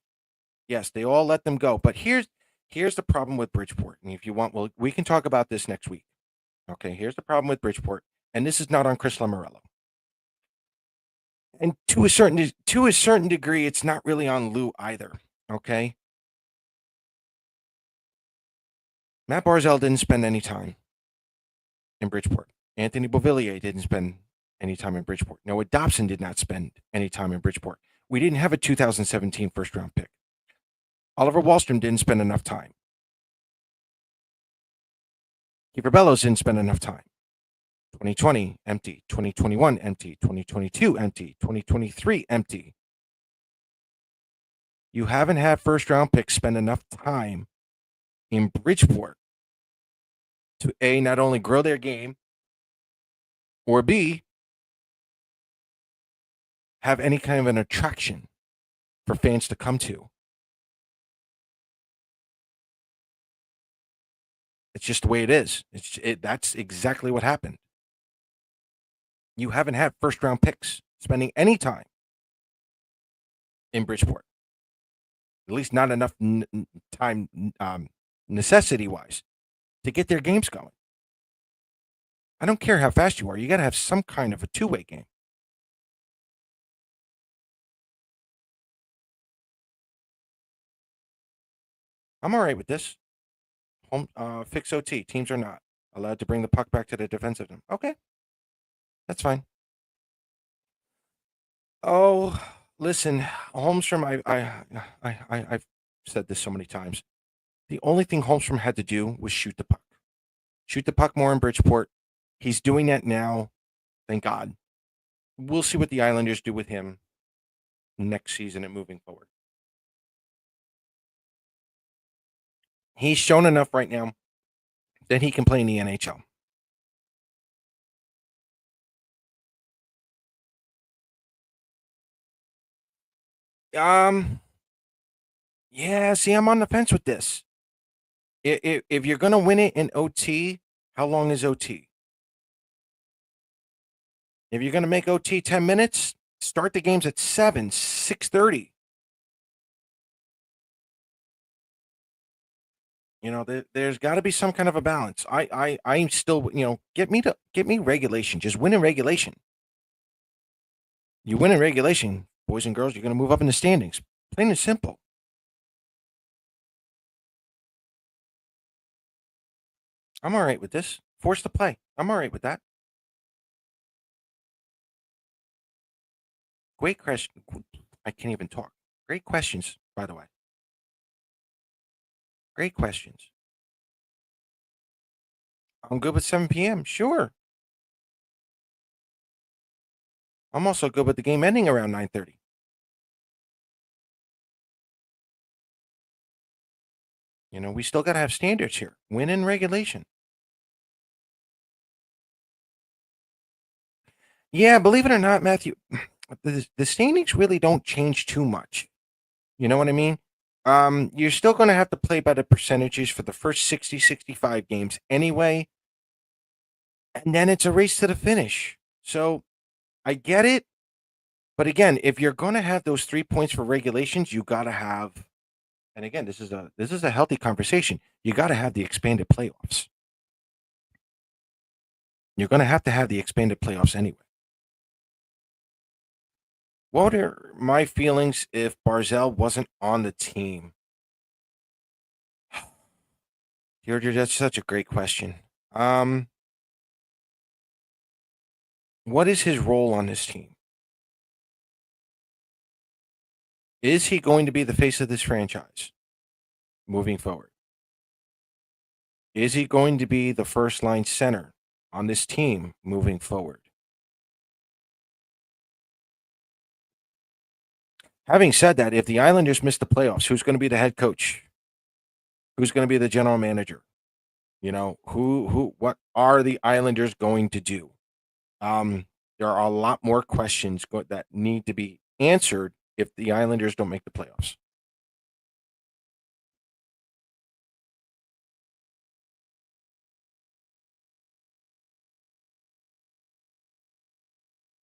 A: Yes, they all let them go. But here's the problem with Bridgeport. And if you want, well, we can talk about this next week. Okay, here's the problem with Bridgeport. And this is not on Chris Lamorello. And to a certain degree, it's not really on Lou either. Okay. Matt Barzell didn't spend any time in Bridgeport. Anthony Beauvillier didn't spend any time in Bridgeport. Noah Dobson did not spend any time in Bridgeport. We didn't have a 2017 first round pick. Oliver Wahlstrom didn't spend enough time. Kiefer Bellows didn't spend enough time. 2020, empty. 2021, empty. 2022, empty. 2023, empty. You haven't had first round picks spend enough time in Bridgeport to A, not only grow their game, or B, have any kind of an attraction for fans to come to. It's just the way it is. That's exactly what happened. You haven't had first round picks spending any time in Bridgeport. At least not enough time, necessity wise, to get their games going. I don't care how fast you are. You got to have some kind of a two-way game. I'm all right with this. Home fix OT. Teams are not allowed to bring the puck back to the defensive end. Okay, that's fine. Oh, listen, Holmstrom. I've said this so many times. The only thing Holmstrom had to do was shoot the puck. Shoot the puck more in Bridgeport. He's doing that now. Thank God. We'll see what the Islanders do with him next season and moving forward. He's shown enough right now that he can play in the NHL. Um, yeah, see, I'm on the fence with this. If you're going to win it in OT, how long is OT? If you're going to make OT 10 minutes, start the games at 7, 6:30. You know, there's got to be some kind of a balance. I'm still, get me regulation. Just win in regulation. You win in regulation, boys and girls, you're going to move up in the standings. Plain and simple. I'm all right with this. Force the play. I'm all right with that. Great question. I can't even talk. Great questions, by the way. Great questions. I'm good with 7 p.m. Sure. I'm also good with the game ending around 9:30. We still got to have standards here. Win in regulation. Yeah, believe it or not, Matthew, the standings really don't change too much. You know what I mean? You're still going to have to play by the percentages for the first 60, 65 games anyway. And then it's a race to the finish. So I get it. But again, if you're going to have those 3 points for regulations, you got to have, and again, this is a healthy conversation. You got to have the expanded playoffs. You're going to have the expanded playoffs anyway. What are my feelings if Barzell wasn't on the team? That's such a great question. Um, what is his role on this team? Is he going to be the face of this franchise moving forward? Is he going to be the first line center on this team moving forward? Having said that, if the Islanders miss the playoffs, who's going to be the head coach? Who's going to be the general manager? What are the Islanders going to do? There are a lot more questions that need to be answered if the Islanders don't make the playoffs.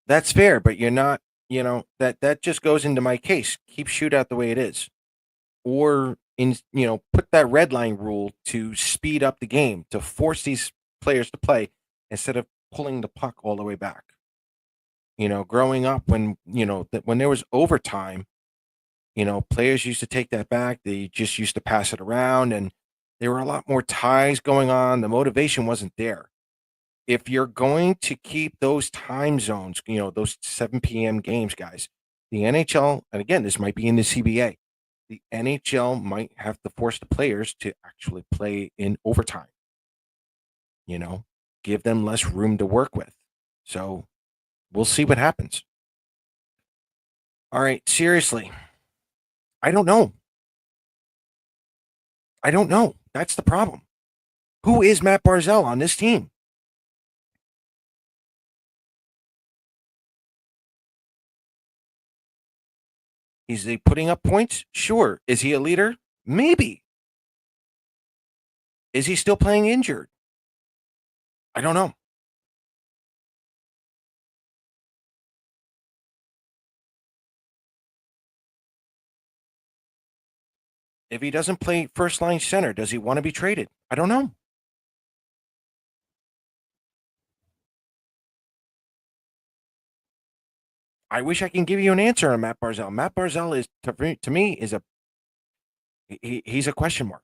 A: That's fair, but you're not, that just goes into my case. Keep shootout the way it is. Or put that red line rule to speed up the game, to force these players to play instead of pulling the puck all the way back. Growing up when there was overtime, players used to take that back. They just used to pass it around and there were a lot more ties going on. The motivation wasn't there. If you're going to keep those time zones, those 7 p.m. games, guys, the NHL, and again, this might be in the CBA, the NHL might have to force the players to actually play in overtime, you know, give them less room to work with. So we'll see what happens. All right, seriously, I don't know. I don't know. That's the problem. Who is Matt Barzell on this team? Is he putting up points? Sure. Is he a leader? Maybe. Is he still playing injured? I don't know. If he doesn't play first line center, does he want to be traded? I don't know. I wish I can give you an answer on Matt Barzell. Matt Barzell is to me is he's a question mark.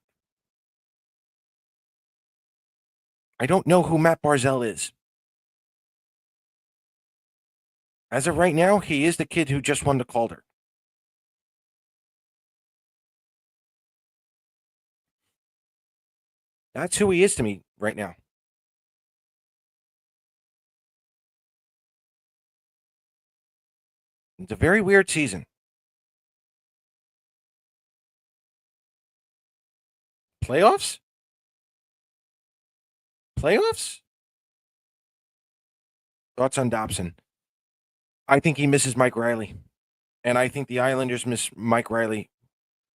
A: I don't know who Matt Barzell is. As of right now, he is the kid who just won the Calder. That's who he is to me right now. It's a very weird season. Playoffs? Playoffs? Thoughts on Dobson? I think he misses Mike Riley. And I think the Islanders miss Mike Riley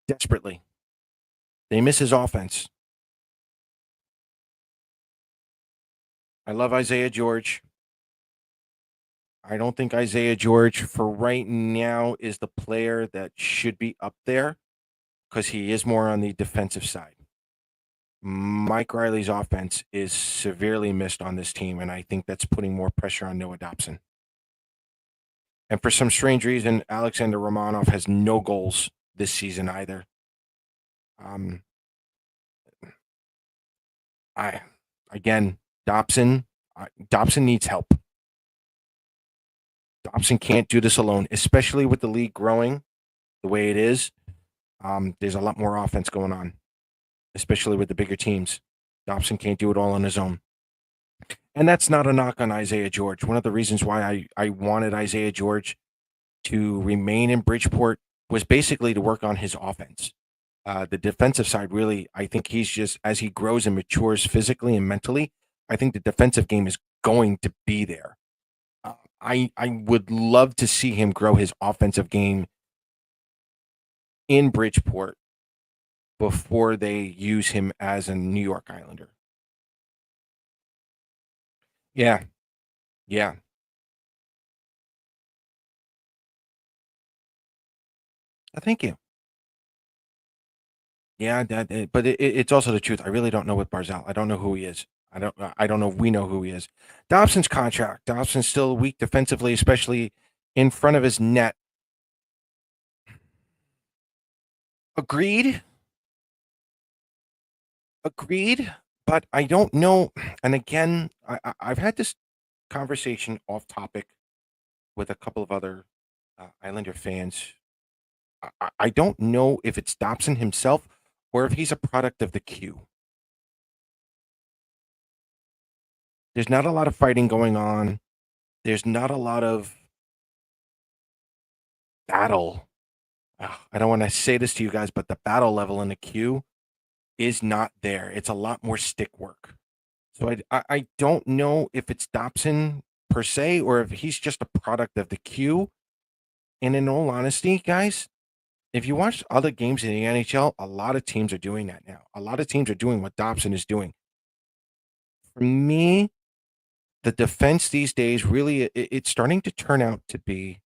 A: desperately. They miss his offense. I love Isaiah George. I don't think Isaiah George, for right now, is the player that should be up there because he is more on the defensive side. Mike Riley's offense is severely missed on this team, and I think that's putting more pressure on Noah Dobson. And for some strange reason, Alexander Romanov has no goals this season either. Um, I again, Dobson needs help. Dobson can't do this alone, especially with the league growing the way it is. There's a lot more offense going on, especially with the bigger teams. Dobson can't do it all on his own. And that's not a knock on Isaiah George. One of the reasons why I wanted Isaiah George to remain in Bridgeport was basically to work on his offense. The defensive side, really, I think he's just, as he grows and matures physically and mentally, I think the defensive game is going to be there. I would love to see him grow his offensive game in Bridgeport before they use him as a New York Islander. Yeah, yeah. Thank you. Yeah, but it's also the truth. I really don't know with Barzell. I don't know who he is. I don't know if we know who he is. Dobson's contract. Dobson's still weak defensively, especially in front of his net. Agreed. Agreed. But I don't know. And again, I've had this conversation off topic with a couple of other Islander fans. I don't know if it's Dobson himself or if he's a product of the queue. There's not a lot of fighting going on. There's not a lot of battle. I don't want to say this to you guys, but the battle level in the queue is not there. It's a lot more stick work. So I don't know if it's Dobson per se or if he's just a product of the queue. And in all honesty, guys, if you watch other games in the NHL, a lot of teams are doing that now. A lot of teams are doing what Dobson is doing. For me, the defense these days really it's starting to turn out to be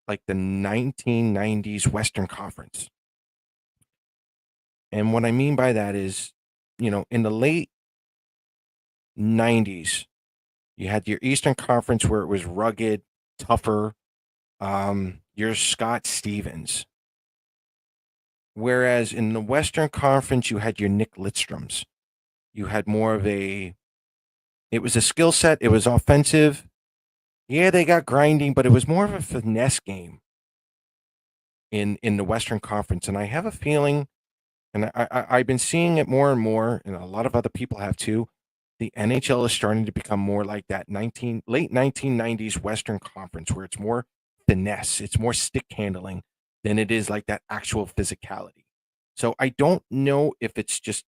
A: like the 1990s Western Conference. And what I mean by that is, in the late 90s, you had your Eastern Conference where it was rugged, tougher. Your Scott Stevens. Whereas in the Western Conference, you had your Nick Lidstroms. You had more of it was a skill set. It was offensive. Yeah, they got grinding, but it was more of a finesse game in the Western Conference. And I have a feeling, and I've been seeing it more and more, and a lot of other people have too. The NHL is starting to become more like that late 1990s Western Conference, where it's more finesse, it's more stick handling than it is like that actual physicality. So I don't know if it's just,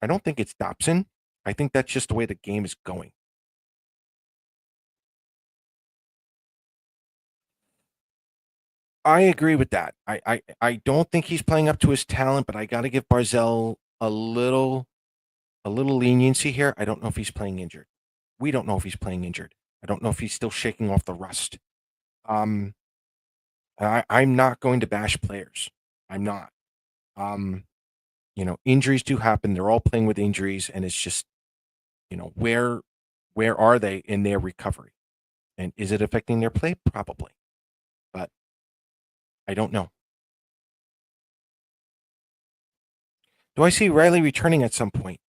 A: I don't think it's Dobson. I think that's just the way the game is going. I agree with that. I don't think he's playing up to his talent, but I got to give Barzell a little leniency here. I don't know if he's playing injured. We don't know if he's playing injured. I don't know if he's still shaking off the rust. Um, I'm not going to bash players. I'm not. Um, injuries do happen. They're all playing with injuries, and it's just, where are they in their recovery? And is it affecting their play? Probably. But I don't know. Do I see Riley returning at some point?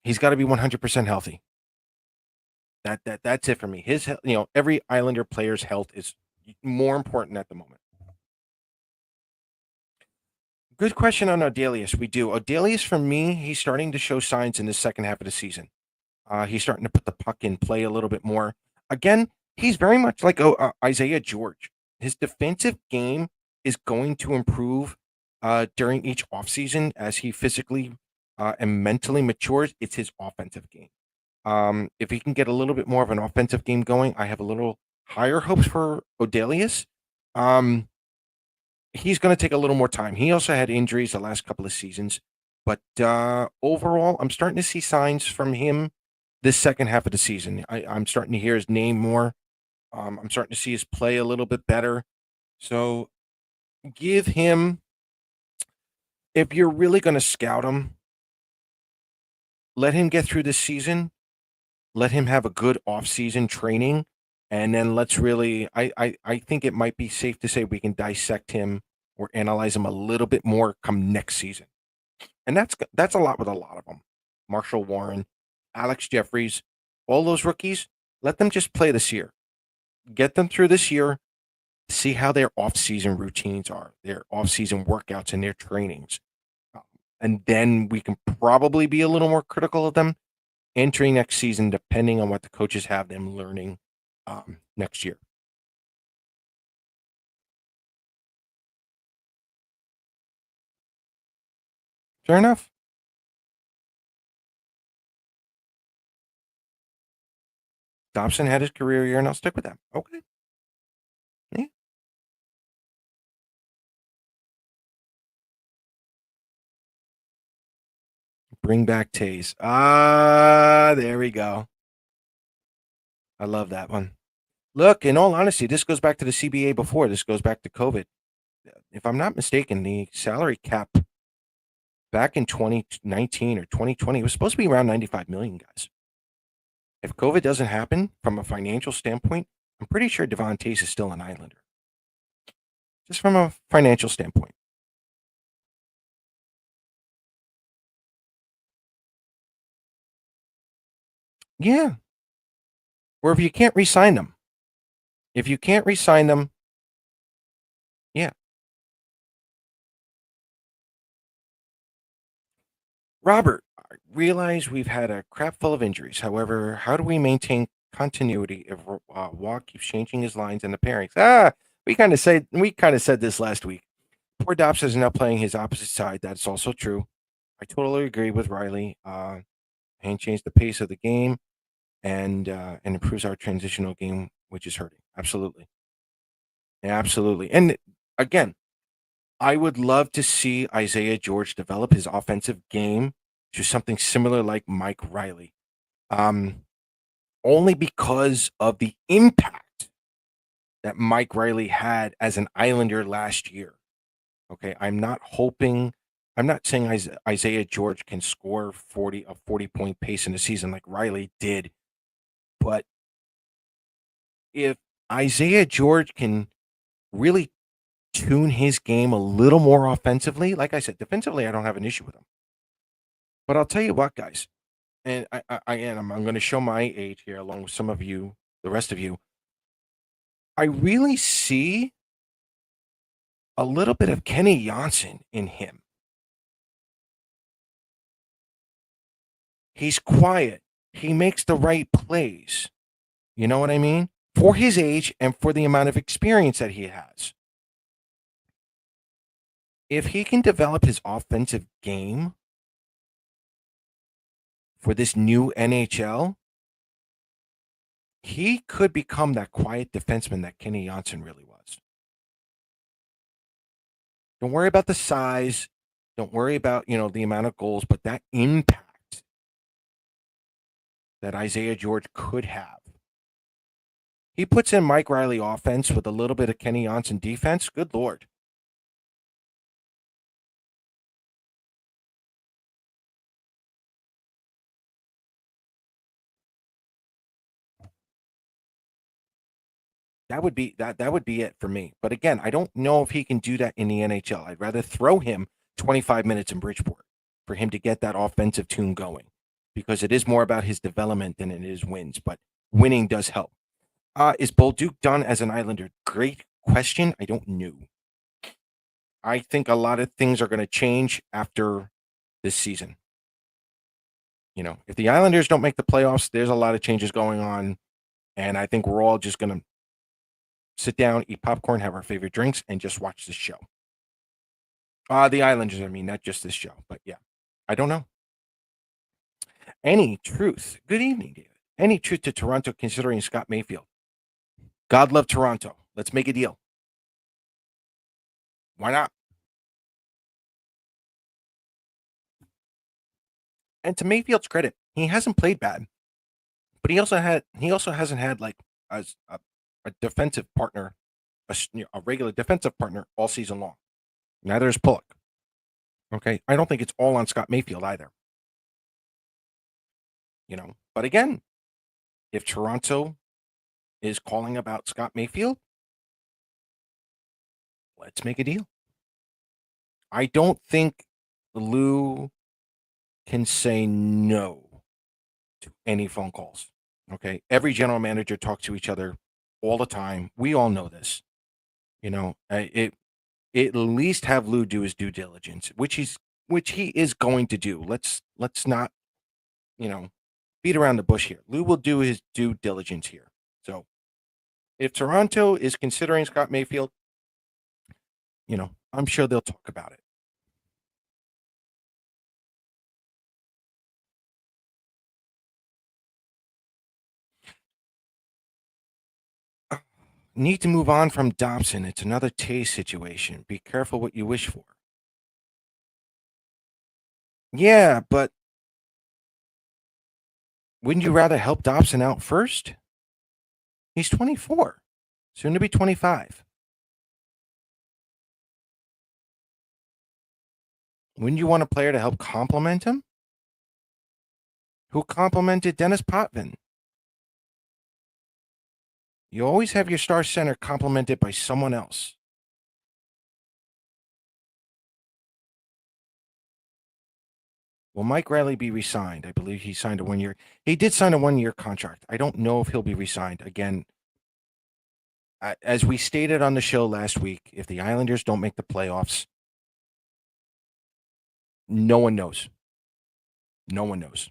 A: He's got to be 100% healthy. That's it for me. Every Islander player's health is more important at the moment. Good question on Odelius. We do. Odelius, for me, he's starting to show signs in the second half of the season. He's starting to put the puck in play a little bit more. Again, he's very much like Isaiah George. His defensive game is going to improve during each offseason as he physically and mentally matures. It's his offensive game. If he can get a little bit more of an offensive game going, I have a little higher hopes for Odelius. He's going to take a little more time. He also had injuries the last couple of seasons, but overall, I'm starting to see signs from him this second half of the season. I'm starting to hear his name more. I'm starting to see his play a little bit better. So give him, if you're really going to scout him, let him get through this season. Let him have a good off-season training. And then let's really, I think it might be safe to say we can dissect him or analyze him a little bit more come next season. And that's a lot with a lot of them. Marshall Warren, Alex Jeffries, all those rookies, let them just play this year. Get them through this year, see how their off-season routines are, their off-season workouts and their trainings. And then we can probably be a little more critical of them entering next season, depending on what the coaches have them learning next year. Fair enough. Dobson had his career year, and I'll stick with that. Okay. Yeah. Bring back Taze. There we go. I love that one. Look, in all honesty, this goes back to the CBA before. This goes back to COVID. If I'm not mistaken, the salary cap back in 2019 or 2020 was supposed to be around 95 million, guys. If COVID doesn't happen from a financial standpoint, I'm pretty sure Devon Taze is still an Islander. Just from a financial standpoint. Yeah. Or if you can't re-sign them. If you can't re-sign them, yeah. Robert, I realize we've had a crap full of injuries. However, how do we maintain continuity if Watt keeps changing his lines and the pairings? We kind of said this last week. Poor Dobbs is now playing his opposite side. That's also true. I totally agree with Riley. And change the pace of the game and improves our transitional game, which is hurting. Absolutely, absolutely. And again, I would love to see Isaiah George develop his offensive game to something similar like Mike Riley. Um, Only because of the impact that Mike Riley had as an Islander last year. Okay, I'm not saying Isaiah George can score 40 point pace in a season like Riley did, but if Isaiah George can really tune his game a little more offensively, like I said, defensively, I don't have an issue with him. But I'll tell you what, guys, and I'm going to show my age here along with some of you, the rest of you. I really see a little bit of Kenny Johnson in him. He's quiet. He makes the right plays. You know what I mean? For his age and for the amount of experience that he has. If he can develop his offensive game for this new NHL, he could become that quiet defenseman that Kenny Johnson really was. Don't worry about the size. Don't worry about, the amount of goals, but that impact that Isaiah George could have. He puts in Mike Riley offense with a little bit of Kenny Johnson defense. Good Lord. That would be it for me. But again, I don't know if he can do that in the NHL. I'd rather throw him 25 minutes in Bridgeport for him to get that offensive tune going because it is more about his development than it is wins, but winning does help. Is Bolduc done as an Islander? Great question. I don't know. I think a lot of things are going to change after this season. If the Islanders don't make the playoffs, there's a lot of changes going on, and I think we're all just going to sit down, eat popcorn, have our favorite drinks, and just watch this show. The Islanders, I mean, not just this show, but yeah, I don't know. Any truth? Good evening, David. Any truth to Toronto considering Scott Mayfield? God love Toronto. Let's make a deal. Why not? And to Mayfield's credit, he hasn't played bad, but he also hasn't had like a defensive partner, a regular defensive partner all season long. Neither is Pullock. Okay, I don't think it's all on Scott Mayfield either. But again, if Toronto is calling about Scott Mayfield, let's make a deal. I don't think Lou can say no to any phone calls. Okay. Every general manager talks to each other all the time. We all know this. It at least have Lou do his due diligence, which he is going to do. Let's not, you know, beat around the bush here. Lou will do his due diligence here. So if Toronto is considering Scott Mayfield, I'm sure they'll talk about it. Need to move on from Dobson. It's another Taste situation. Be careful what you wish for. Yeah, but wouldn't you rather help Dobson out first? He's 24, soon to be 25. Wouldn't you want a player to help complement him? Who complimented Dennis Potvin? You always have your star center complimented by someone else. Will Mike Riley be re-signed? I believe he signed a 1 year. He did sign a 1 year contract. I don't know if he'll be re-signed again. As we stated on the show last week, if the Islanders don't make the playoffs, no one knows. No one knows.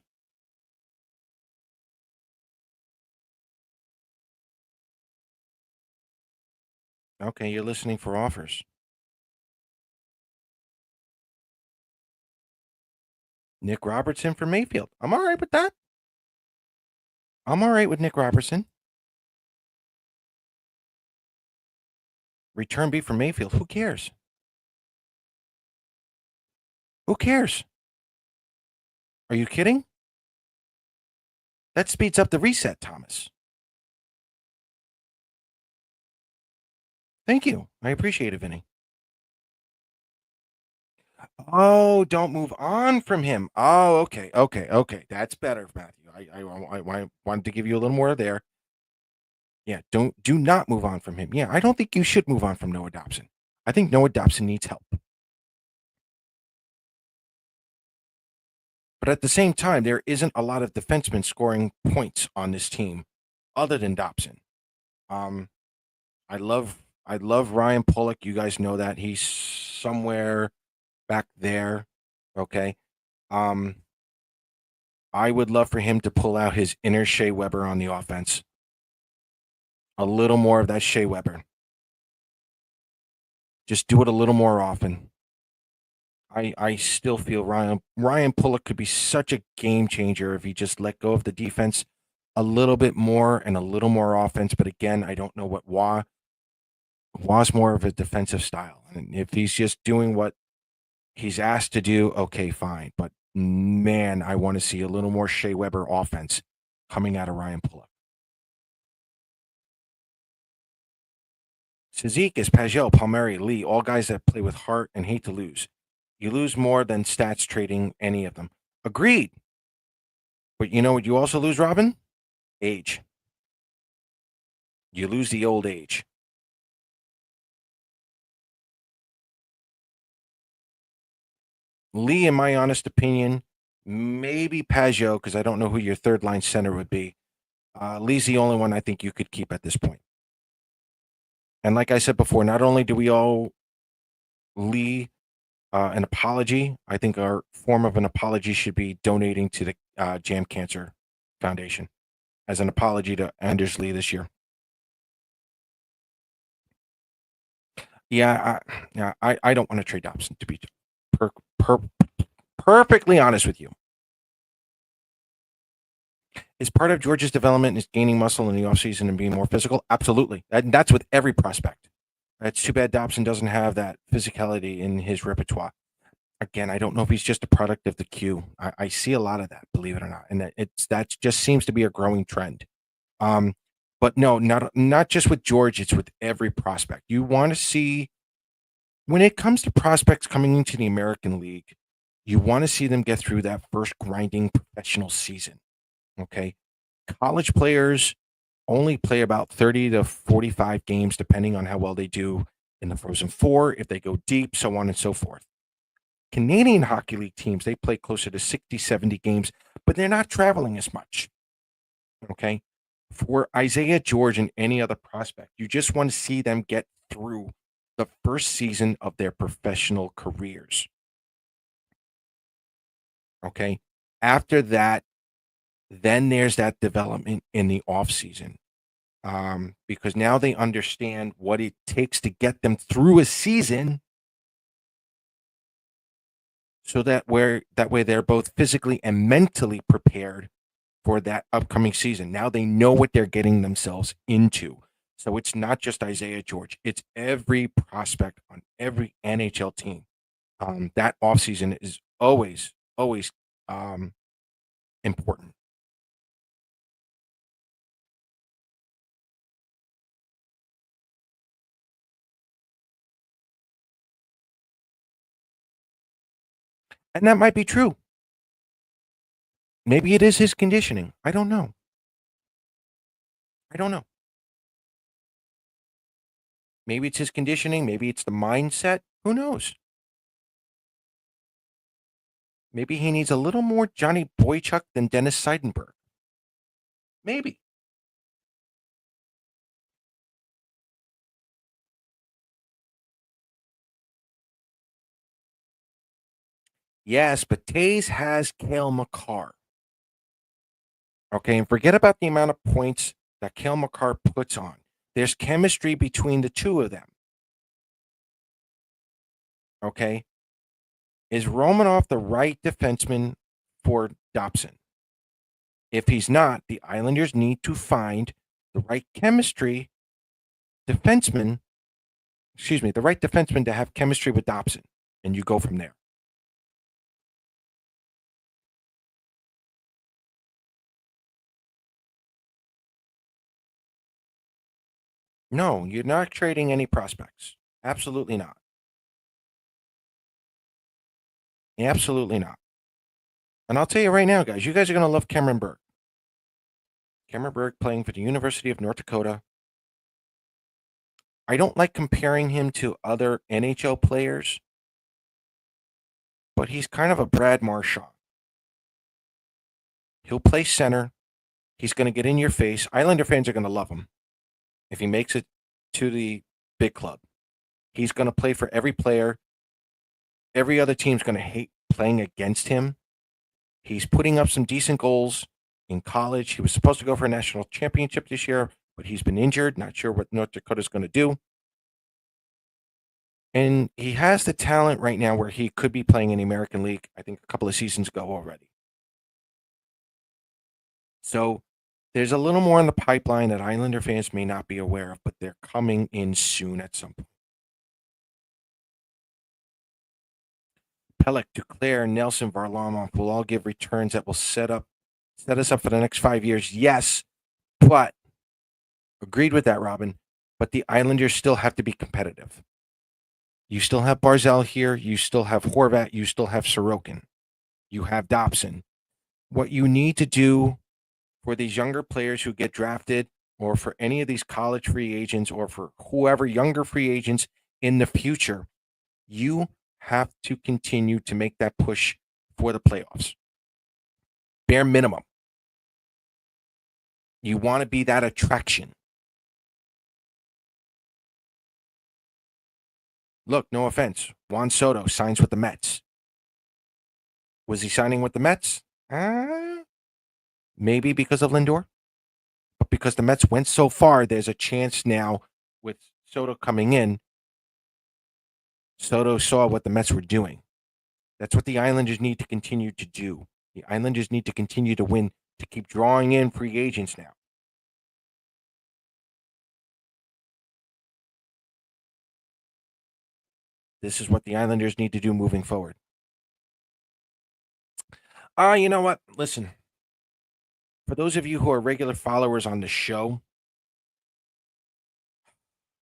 A: Okay, you're listening for offers. Nick Robertson for Mayfield. I'm all right with that. I'm all right with Nick Robertson. Return B for Mayfield. Who cares? Who cares? Are you kidding? That speeds up the reset, Thomas. Thank you. I appreciate it, Vinny. Oh, don't move on from him. Oh, okay. That's better, Matthew. I wanted to give you a little more there. Yeah, do not move on from him. Yeah, I don't think you should move on from Noah Dobson. I think Noah Dobson needs help. But at the same time, there isn't a lot of defensemen scoring points on this team other than Dobson. Um, I love Ryan Pollock. You guys know that he's somewhere back there. Okay. Um, I would love for him to pull out his inner Shea Weber on the offense. A little more of that Shea Weber. Just do it a little more often. I still feel Ryan Pullock could be such a game changer if he just let go of the defense a little bit more and a little more offense. But again, I don't know what Wah's more of a defensive style. And if he's just doing what he's asked to do, okay, fine. But man, I want to see a little more Shea Weber offense coming out of Ryan Pullock. Cizikas, Pajot, Palmieri, Lee, all guys that play with heart and hate to lose. You lose more than stats trading any of them. Agreed. But you know what you also lose, Robin? Age. You lose the old age. Lee, in my honest opinion, maybe Pajot, because I don't know who your third line center would be. Lee's the only one I think you could keep at this point. And like I said before, not only do we owe Lee an apology, I think our form of an apology should be donating to the Jam Cancer Foundation as an apology to Anders Lee this year. I don't want to trade Dobson, to be per, per, perfectly honest with you. Is part of George's development is gaining muscle in the offseason and being more physical? Absolutely. That's with every prospect. It's too bad Dobson doesn't have that physicality in his repertoire. Again, I don't know if he's just a product of the Q. I see a lot of that, believe it or not, and that just seems to be a growing trend. Um, but no, not just with George. It's with every prospect. You want to see when it comes to prospects coming into the American League, you want to see them get through that first grinding professional season. Okay, college players only play about 30 to 45 games, depending on how well they do in the Frozen Four, if they go deep, so on and so forth. Canadian Hockey League teams, they play closer to 60, 70 games, but they're not traveling as much. Okay. For Isaiah George and any other prospect, you just want to see them get through the first season of their professional careers. Okay. After that, then there's that development in the offseason. Because now they understand what it takes to get them through a season so that way they're both physically and mentally prepared for that upcoming season. Now they know what they're getting themselves into. So it's not just Isaiah George, it's every prospect on every NHL team. That offseason is always important. And that might be true. Maybe it is his conditioning. I don't know. I don't know. Maybe it's his conditioning. Maybe it's the mindset. Who knows? Maybe he needs a little more Johnny Boychuk than Dennis Seidenberg. Maybe. Yes, but Tays has Kale McCarr. Okay, and forget about the amount of points that Kale McCarr puts on. There's chemistry between the two of them. Okay. Is Romanoff the right defenseman for Dobson? If he's not, the Islanders need to find the right chemistry defenseman, the right defenseman to have chemistry with Dobson, and you go from there. No, you're not trading any prospects. Absolutely not. Absolutely not. And I'll tell you right now, guys, you guys are going to love Cameron Burke. Cameron Burke playing for the University of North Dakota. I don't like comparing him to other NHL players, but he's kind of a Brad Marchand. He'll play center. He's going to get in your face. Islander fans are going to love him if he makes it to the big club. He's going to play for every player. Every other team's going to hate playing against him. He's putting up some decent goals in college. He was supposed to go for a national championship this year, but he's been injured. Not sure what North Dakota's going to do. And he has the talent right now where he could be playing in the American League, I think a couple of seasons ago already. So there's a little more in the pipeline that Islander fans may not be aware of, but they're coming in soon at some point. Pelech, Duclair, Nelson, Varlamov will all give returns that will set us up for the next 5 years. Yes, but agreed with that, Robin. But the Islanders still have to be competitive. You still have Barzell here. You still have Horvat. You still have Sorokin. You have Dobson. What you need to do for these younger players who get drafted, or for any of these college free agents, or for whoever younger free agents in the future, you have to continue to make that push for the playoffs. Bare minimum. You want to be that attraction. Look, no offense. Juan Soto signs with the Mets. Was he signing with the Mets? Maybe because of Lindor. But because the Mets went so far, there's a chance now with Soto coming in. Soto saw what the Mets were doing. That's what the Islanders need to continue to do. The Islanders need to continue to win, to keep drawing in free agents now. This is what the Islanders need to do moving forward. You know what? Listen, for those of you who are regular followers on the show,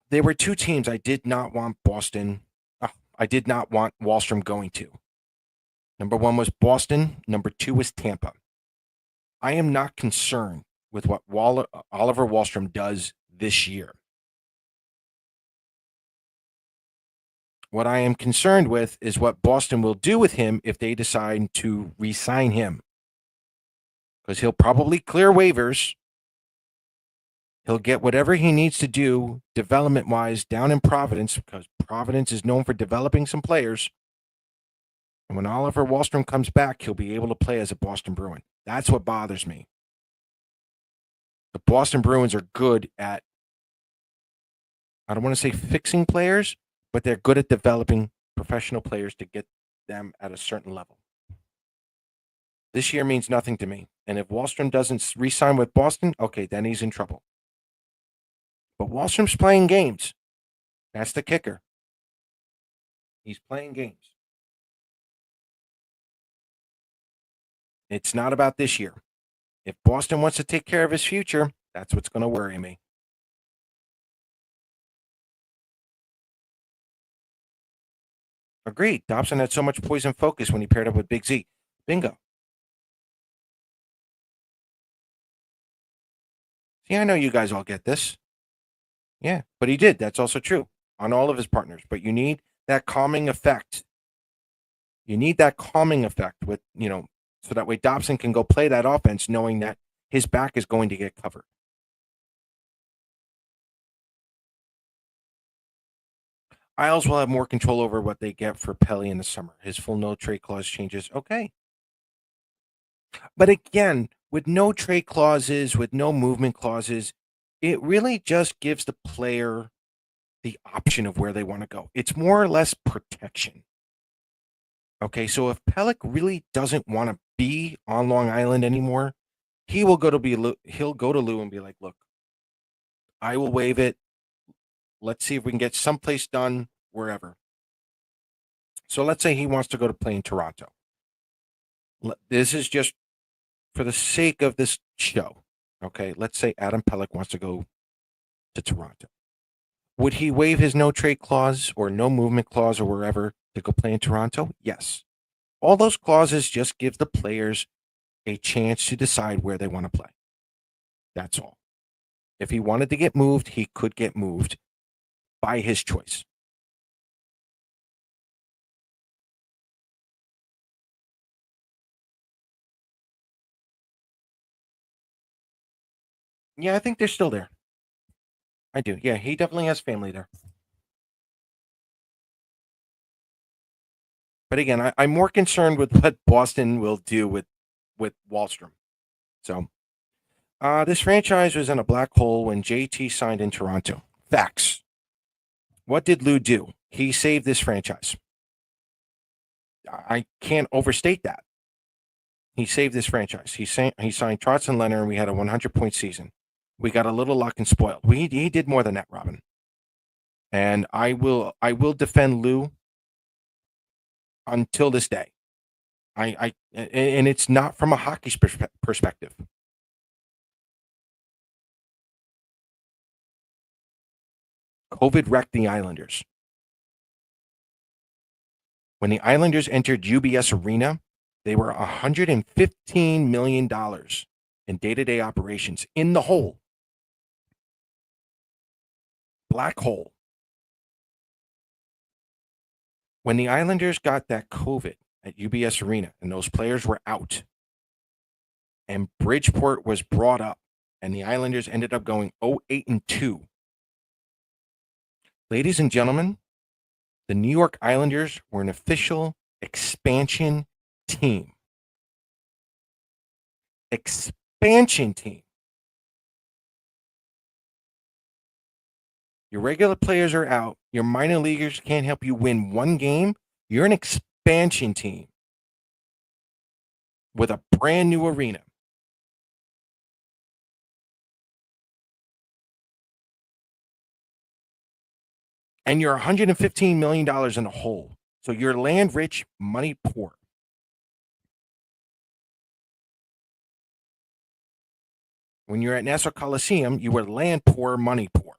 A: there were two teams I did not want Boston. I did not want Wallstrom going to. Number one was Boston. Number two was Tampa. I am not concerned with what Oliver Wallstrom does this year. What I am concerned with is what Boston will do with him if they decide to re-sign him. Because he'll probably clear waivers. He'll get whatever he needs to do development-wise down in Providence, because Providence is known for developing some players. And when Oliver Wallstrom comes back, he'll be able to play as a Boston Bruin. That's what bothers me. The Boston Bruins are good at, I don't want to say fixing players, but they're good at developing professional players to get them at a certain level. This year means nothing to me. And if Wallstrom doesn't re-sign with Boston, okay, then he's in trouble. But Wallstrom's playing games. That's the kicker. He's playing games. It's not about this year. If Boston wants to take care of his future, that's what's going to worry me. Agreed. Dobson had so much poison focus when he paired up with Big Z. Bingo. See, I know you guys all get this. Yeah, but he did. That's also true on all of his partners. But you need that calming effect. You need that calming effect with, so that way Dobson can go play that offense knowing that his back is going to get covered. Isles will have more control over what they get for Pelly in the summer. His full no trade clause changes. Okay. But again, with no trade clauses, with no movement clauses, it really just gives the player the option of where they want to go. It's more or less protection. Okay, so if Pellick really doesn't want to be on Long Island anymore, he'll go to Lou and be like, "Look, I will waive it. Let's see if we can get someplace done wherever." So let's say he wants to go to play in Toronto. This is just for the sake of this show. Okay, let's say Adam Pellick wants to go to Toronto. Would he waive his no trade clause or no movement clause or wherever to go play in Toronto? Yes. All those clauses just give the players a chance to decide where they want to play. That's all. If he wanted to get moved, he could get moved by his choice. Yeah, I think they're still there. I do. Yeah, he definitely has family there. But again, I'm more concerned with what Boston will do with Wallstrom. So, this franchise was in a black hole when JT signed in Toronto. Facts. What did Lou do? He saved this franchise. I can't overstate that. He saved this franchise. He signed Trotz and Leonard, and we had a 100-point season. We got a little luck and spoiled. He did more than that, Robin. And I will defend Lou until this day. And it's not from a hockey perspective. COVID wrecked the Islanders. When the Islanders entered UBS Arena, they were $115 million in day-to-day operations in the hole. Black hole. When the Islanders got that COVID at UBS Arena and those players were out, and Bridgeport was brought up, and the Islanders ended up going 0-8-2. Ladies and gentlemen, the New York Islanders were an official expansion team. Expansion team. Your regular players are out. Your minor leaguers can't help you win one game. You're an expansion team with a brand new arena. And you're $115 million in the hole. So you're land rich, money poor. When you're at Nassau Coliseum, you were land poor, money poor.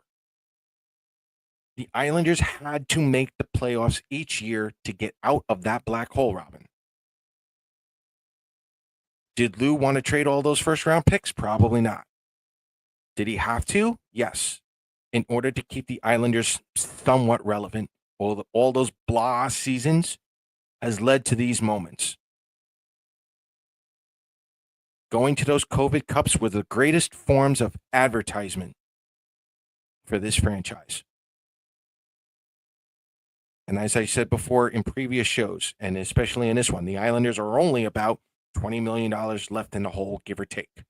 A: The Islanders had to make the playoffs each year to get out of that black hole, Robin. Did Lou want to trade all those first round picks? Probably not. Did he have to? Yes. In order to keep the Islanders somewhat relevant, all those blah seasons has led to these moments. Going to those COVID Cups were the greatest forms of advertisement for this franchise. And as I said before in previous shows, and especially in this one, the Islanders are only about $20 million left in the hole, give or take.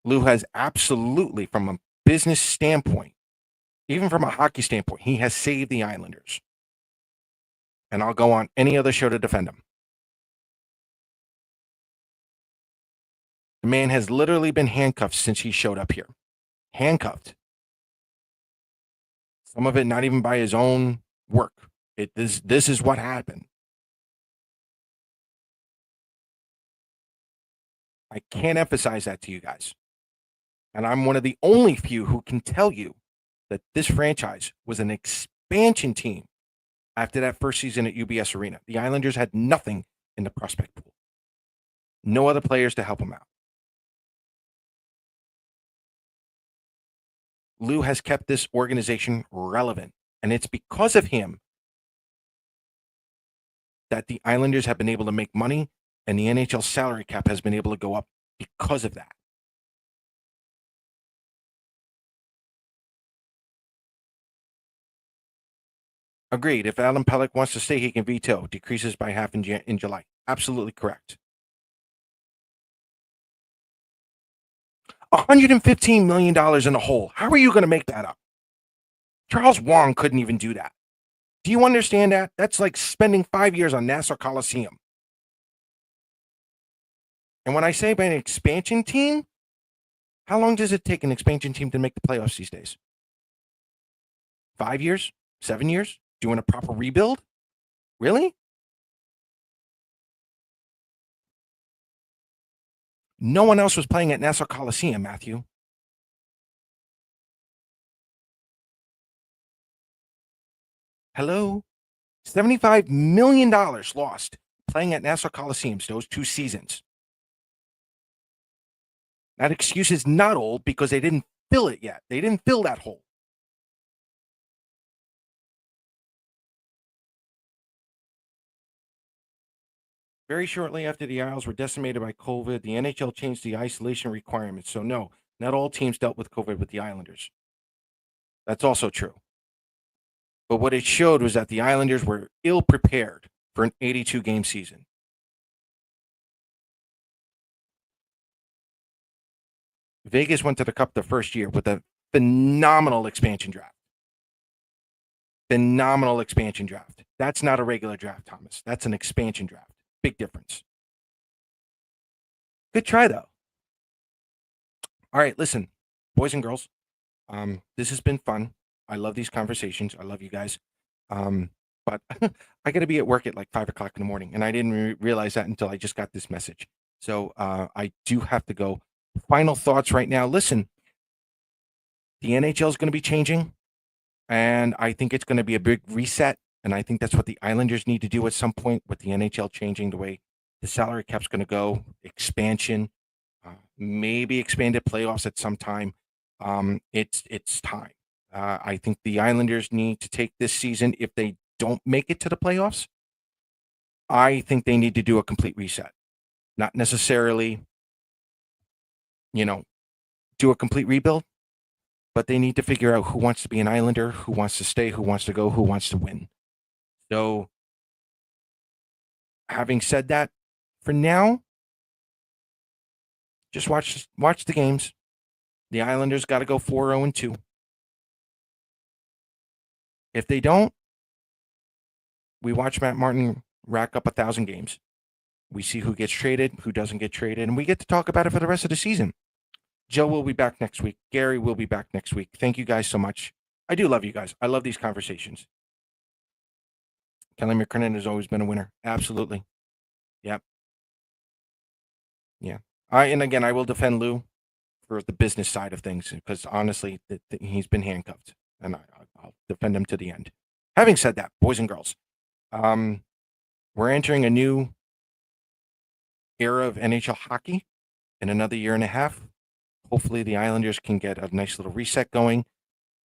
A: Lou has absolutely, from a business standpoint, even from a hockey standpoint, he has saved the Islanders. And I'll go on any other show to defend him. The man has literally been handcuffed since he showed up here. Handcuffed. Some of it not even by his own work. This is what happened. I can't emphasize that to you guys. And I'm one of the only few who can tell you that this franchise was an expansion team after that first season at UBS Arena. The Islanders had nothing in the prospect pool. No other players to help them out. Lou has kept this organization relevant, and it's because of him that the Islanders have been able to make money, and the NHL salary cap has been able to go up because of that. Agreed. If Adam Pelech wants to stay, he can veto. Decreases by half in July. Absolutely correct. $115 million in a hole. How are you going to make that up? Charles Wong couldn't even do that. Do you understand that? That's like spending 5 years on Nassau Coliseum. And when I say by an expansion team, how long does it take an expansion team to make the playoffs these days? 5 years? 7 years? Doing a proper rebuild? Really? No one else was playing at Nassau Coliseum, Matthew. Hello? $75 million lost playing at Nassau Coliseums those 2 seasons. That excuse is not old because they didn't fill it yet. They didn't fill that hole. Very shortly after the Isles were decimated by COVID, the NHL changed the isolation requirements. So, no, not all teams dealt with COVID with the Islanders. That's also true. But what it showed was that the Islanders were ill prepared for an 82-game season. Vegas went to the Cup the first year with a phenomenal expansion draft. Phenomenal expansion draft. That's not a regular draft, Thomas. That's an expansion draft. Big difference. Good try, though. All right, listen, boys and girls, this has been fun. I love these conversations. I love you guys. But I got to be at work at like 5 o'clock in the morning, and I didn't realize that until I just got this message. So I do have to go. Final thoughts right now. Listen, the NHL is going to be changing, and I think it's going to be a big reset. And I think that's what the Islanders need to do at some point with the NHL changing the way the salary cap's going to go, expansion, maybe expanded playoffs at some time. It's time. I think the Islanders need to take this season. If they don't make it to the playoffs, I think they need to do a complete reset. Not necessarily, do a complete rebuild, but they need to figure out who wants to be an Islander, who wants to stay, who wants to go, who wants to win. So, having said that, for now, just watch the games. The Islanders got to go 4-0-2. If they don't, we watch Matt Martin rack up 1,000 games. We see who gets traded, who doesn't get traded, and we get to talk about it for the rest of the season. Joe will be back next week. Gary will be back next week. Thank you guys so much. I do love you guys. I love these conversations. Kelly McKinnon has always been a winner. Absolutely. Yep. Yeah. And again, I will defend Lou for the business side of things because honestly, he's been handcuffed, and I'll defend him to the end. Having said that, boys and girls, we're entering a new era of NHL hockey in another year and a half. Hopefully, the Islanders can get a nice little reset going,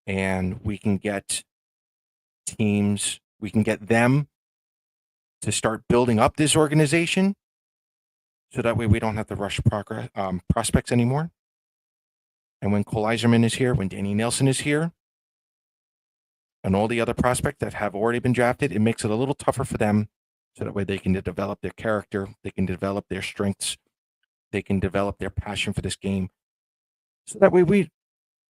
A: and we can get teams, we can get them to start building up this organization so that way we don't have to rush prospects anymore. And when Cole Eiserman is here, when Danny Nelson is here, and all the other prospects that have already been drafted, it makes it a little tougher for them so that way they can develop their character, they can develop their strengths, they can develop their passion for this game. So that way we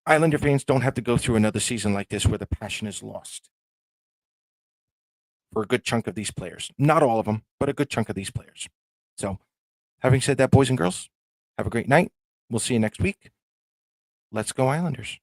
A: Islander fans don't have to go through another season like this where the passion is lost for a good chunk of these players. Not all of them, but a good chunk of these players. So, having said that, boys and girls, have a great night. We'll see you next week. Let's go Islanders.